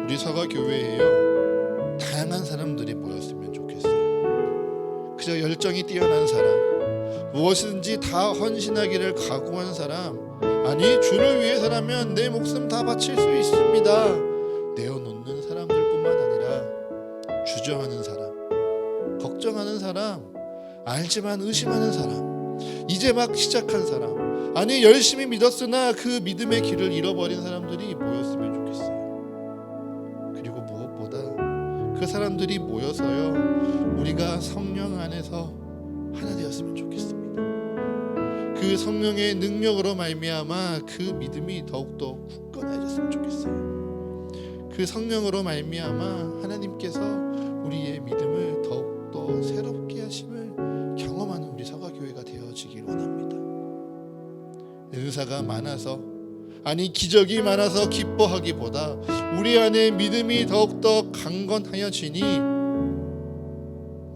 우리 사과교회에요 다양한 사람들이 모였으면 좋겠어요. 그저 열정이 뛰어난 사람, 무엇이든지 다 헌신하기를 각오한 사람, 아니 주를 위해서라면 내 목숨 다 바칠 수 있습니다 내어놓는 사람들뿐만 아니라 주저하는 사람, 걱정하는 사람, 알지만 의심하는 사람, 이제 막 시작한 사람, 아니 열심히 믿었으나 그 믿음의 길을 잃어버린 사람들이 모였으면 좋겠어요. 그리고 무엇보다 그 사람들이 모여서요 우리가 성령 안에서 하나 되었으면 좋겠습니다. 그 성령의 능력으로 말미암아 그 믿음이 더욱더 굳건해졌으면 좋겠어요. 그 성령으로 말미암아 하나님께서 우리의 믿음을 더욱더 새롭게 하심을 경험하는 우리 사과교회가 되어지길 원합니다. 은사가 많아서, 아니 기적이 많아서 기뻐하기보다 우리 안에 믿음이 더욱더 강건하여지니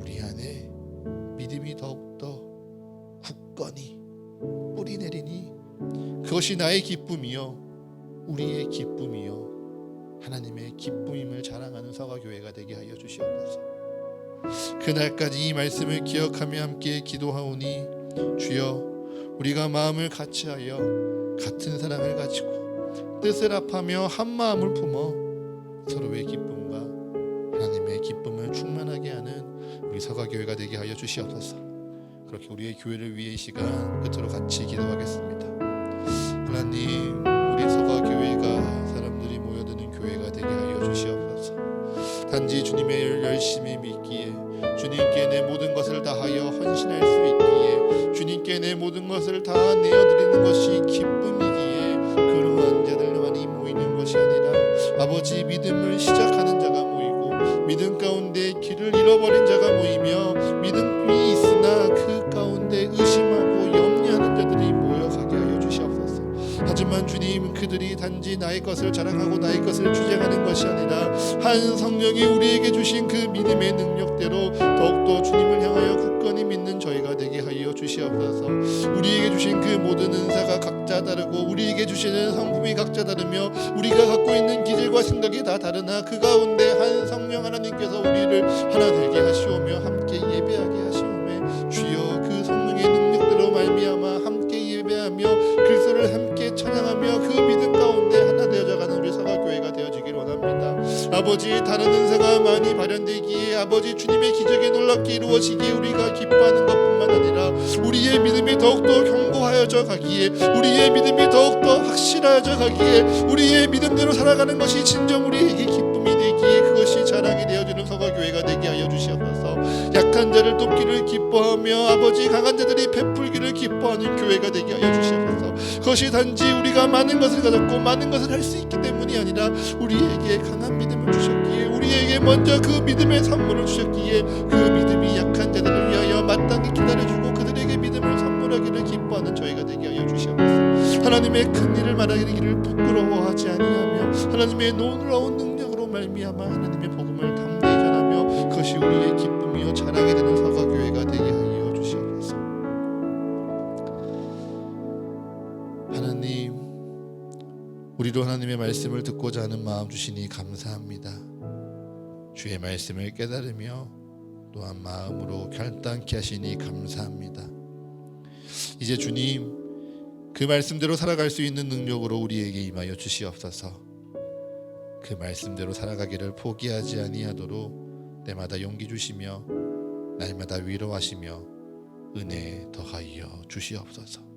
우리 안에 믿음이 더욱더 굳건히 뿌리 내리니 그것이 나의 기쁨이요 우리의 기쁨이요 하나님의 기쁨임을 자랑하는 사과교회가 되게 하여 주시옵소서. 그날까지 이 말씀을 기억하며 함께 기도하오니 주여 우리가 마음을 같이하여 같은 사랑을 가지고 뜻을 합하며 한 마음을 품어 서로의 기쁨과 하나님의 기쁨을 충만하게 하는 우리 사과교회가 되게 하여 주시옵소서. 그렇게 우리의 교회를 위해 이 시간 끝으로 같이 기도하겠습니다. 하나님, 우리 사과교회가 사람들이 모여드는 교회가 되게 하여 주시옵소서. 단지 주님의 일을 열심히 믿기에, 주님께 내 모든 것을 다하여 헌신할 수 있기에, 주님께 내 모든 것을 다 내어드리는 것이 기쁨이기에 그러한 자들만이 모이는 것이 아니라 아버지 믿음을 시작하는 자가 모이고 믿음 가운데 길을 잃어버린 자가 모이며 믿음이 있으나 그 가운데 의심하고 염려하는 자들이 모여가게 하여 주시옵소서. 하지만 주님, 그들이 단지 나의 것을 자랑하고 나의 것을 주장하는 것이 아니라 한 성령이 우리에게 주신 그 믿음의 능력대로 더욱더 주님을 향하여 굳건히 믿는 저희가 되게 하여 주시옵소서. 우리에게 주신 그 모든 은사가 각자 다르고 우리에게 주시는 성품이 각자 다르며 우리가 갖고 있는 기질과 생각이 다 다르나 그 가운데 한 성령 하나님께서 우리를 하나 되게 하시오며 함께 예배하게 하시오며 주여 그 성령의 능력대로 말미암아 함께 예배하며 그리스도를 함께 찬양하며 그 믿음 가운데 하나 되어져가는 우리 사과교회가 되어지길 원합니다. 아버지, 다른 은사가 많이 발현되기에 아버지 주님의 기적이 놀랍게 이루어지기에 우리가 기뻐하는 것뿐만 아니라 우리의 믿음이 더욱더 견고하여져 가기에, 우리의 믿음이 더욱더 확실하여져 가기에, 우리의 믿음대로 살아가는 것이 진정 우리에게 기쁨이 되기에 그것이 자랑이 되어지는 사과교회가 되게 하여 주시옵소서. 약한 자를 돕기를 기뻐하며 아버지 강한 자들이 베풀기를 기뻐하는 교회가 되게 하여 주시옵소서. 그것이 단지 우리가 많은 것을 가졌고 많은 것을 할 수 있기 때문이 아니라 우리에게 강한 믿음을 주셨기에, 우리에게 먼저 그 믿음의 선물을 주셨기에 그 믿음이 약한 자들을 위하여 마땅히 기다려주고 그들에게 믿음을 선물하기를 기뻐하는 저희가 되게 하여 주시옵소서. 하나님의 큰 일을 말하기를 부끄러워하지 아니하며 하나님의 놀라운 능력으로 말미암아 하나님의 복음을 담대히 전하며 그것이 우리의 기쁨이요 자랑이 되는 사과교회가 되게 하여 주시옵소서. 하나님, 우리도 하나님의 말씀을 듣고자 하는 마음 주시니 감사합니다. 주의 말씀을 깨달으며 또한 마음으로 결단케 하시니 감사합니다. 이제 주님, 그 말씀대로 살아갈 수 있는 능력으로 우리에게 임하여 주시옵소서. 그 말씀대로 살아가기를 포기하지 아니하도록 때마다 용기 주시며 날마다 위로하시며 은혜 더하여 주시옵소서.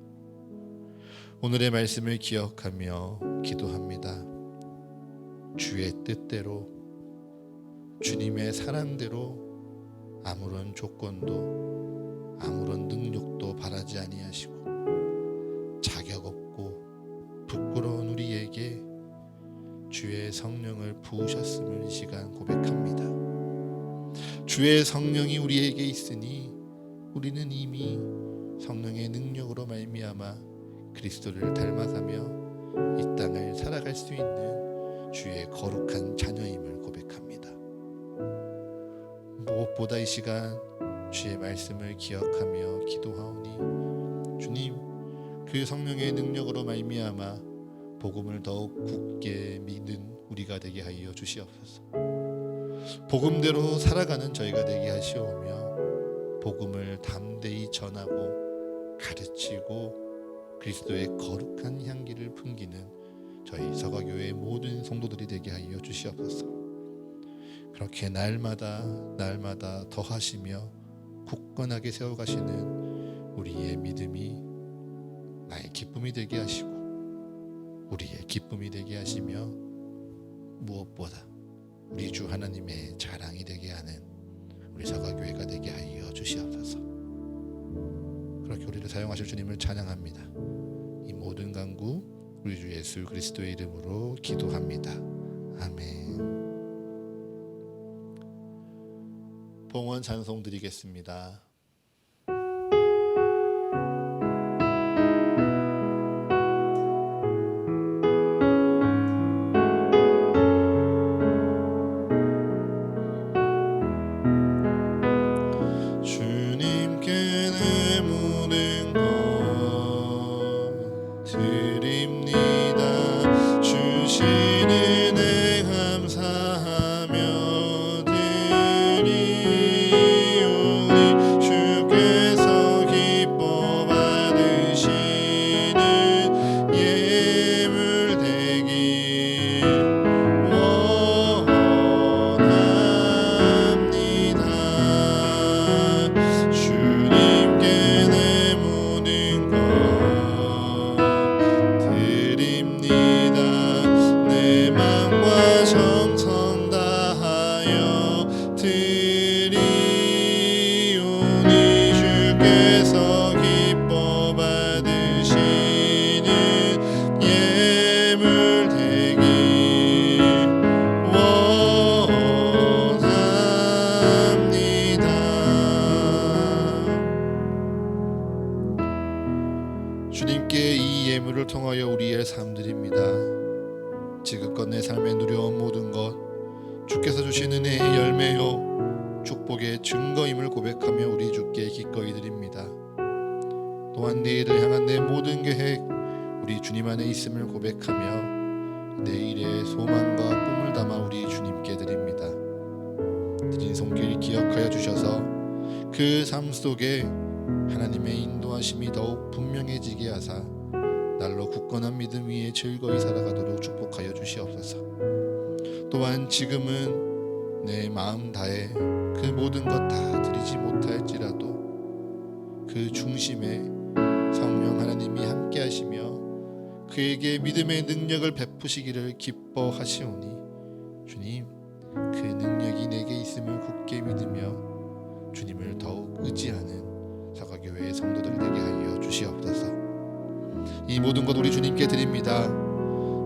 오늘의 말씀을 기억하며 기도합니다. 주의 뜻대로, 주님의 사랑대로 아무런 조건도 아무런 능력도 바라지 아니하시고 자격 없고 부끄러운 우리에게 주의 성령을 부으셨음을 이 시간 고백합니다. 주의 성령이 우리에게 있으니 우리는 이미 성령의 능력으로 말미암아 그리스도를 닮아가며 이 땅을 살아갈 수 있는 주의 거룩한 자녀임을 고백합니다. 무엇보다 이 시간 주의 말씀을 기억하며 기도하오니 주님, 그 성령의 능력으로 말미암아 복음을 더욱 굳게 믿는 우리가 되게 하여 주시옵소서. 복음대로 살아가는 저희가 되게 하시오며 복음을 담대히 전하고 가르치고 그리스도의 거룩한 향기를 풍기는 저희 서가교회의 모든 성도들이 되게 하여 주시옵소서. 그렇게 날마다 더하시며 굳건하게 세워가시는 우리의 믿음이 나의 기쁨이 되게 하시고 우리의 기쁨이 되게 하시며 무엇보다 우리 주 하나님의 자랑이 되게 하는 우리 서가교회가 되게 하여 주시옵소서. 그렇게 우리를 사용하실 주님을 찬양합니다. 이 모든 간구 우리 주 예수 그리스도의 이름으로 기도합니다. 아멘. 봉헌 찬송 드리겠습니다. 주님께 내 모든 것 드립니다. 주신 은혜 감사하며 드리오니 주께서 기뻐 받으시는 예물 되길 원합니다. 주님께 내 모든 것 드립니다. 내 맘과 정성 다하여 드리오니 주께서 기뻐 받으시는 예물 되길 원합니다. 주님께 이 예물을 통하여 우리의 삶드립니다. 지금껏 내 삶에 누려온 모든 것 주께서 주신 은혜의 열매요 축복의 증거임을 고백하며 우리 주께 기꺼이 드립니다. 또한 내일을 향한 내 모든 계획 우리 주님 안에 있음을 고백하며 내일의 소망과 꿈을 담아 우리 주님께 드립니다. 드린 손길 기억하여 주셔서 그 삶 속에 하나님의 인도하심이 더욱 분명해지게 하사 날로 굳건한 믿음 위에 즐거이 살아가도록 축복하여 주시옵소서. 또한 지금은 내 마음 다해 그 모든 것 다 드리지 못할지라도 그 중심에 성령 하나님이 함께 하시며 그에게 믿음의 능력을 베푸시기를 기뻐하시오니 주님 그 능력이 내게 있음을 굳게 믿으며 주님을 더욱 의지하는 서가교회의 성도들 되게 하여 주시옵소서. 이 모든 것 우리 주님께 드립니다.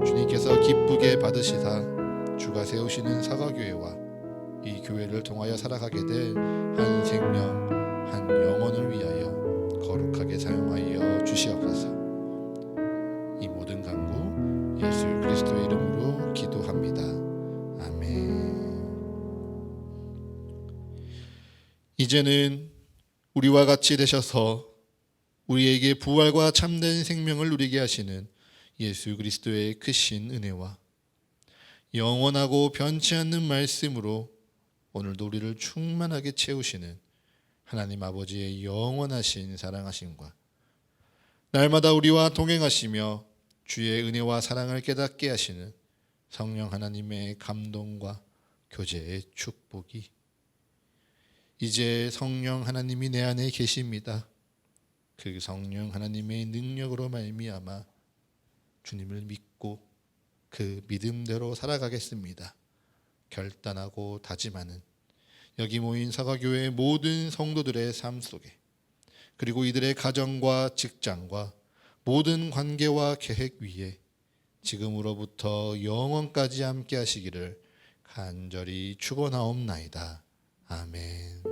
주님께서 기쁘게 받으시사 주가 세우시는 서가교회와 이 교회를 통하여 살아가게 될 한 생명 한 영혼을 위하여 거룩하게 사용하여 주시옵소서. 이 모든 간구 예수 그리스도의 이름으로 기도합니다. 아멘. 이제는 우리와 같이 되셔서 우리에게 부활과 참된 생명을 누리게 하시는 예수 그리스도의 크신 은혜와 영원하고 변치 않는 말씀으로 오늘도 우리를 충만하게 채우시는 하나님 아버지의 영원하신 사랑하심과 날마다 우리와 동행하시며 주의 은혜와 사랑을 깨닫게 하시는 성령 하나님의 감동과 교제의 축복이 이제 성령 하나님이 내 안에 계십니다. 그 성령 하나님의 능력으로 말미암아 주님을 믿고 그 믿음대로 살아가겠습니다. 결단하고 다짐하는 여기 모인 서가교회의 모든 성도들의 삶 속에 그리고 이들의 가정과 직장과 모든 관계와 계획 위에 지금으로부터 영원까지 함께 하시기를 간절히 축원하옵나이다. 아멘.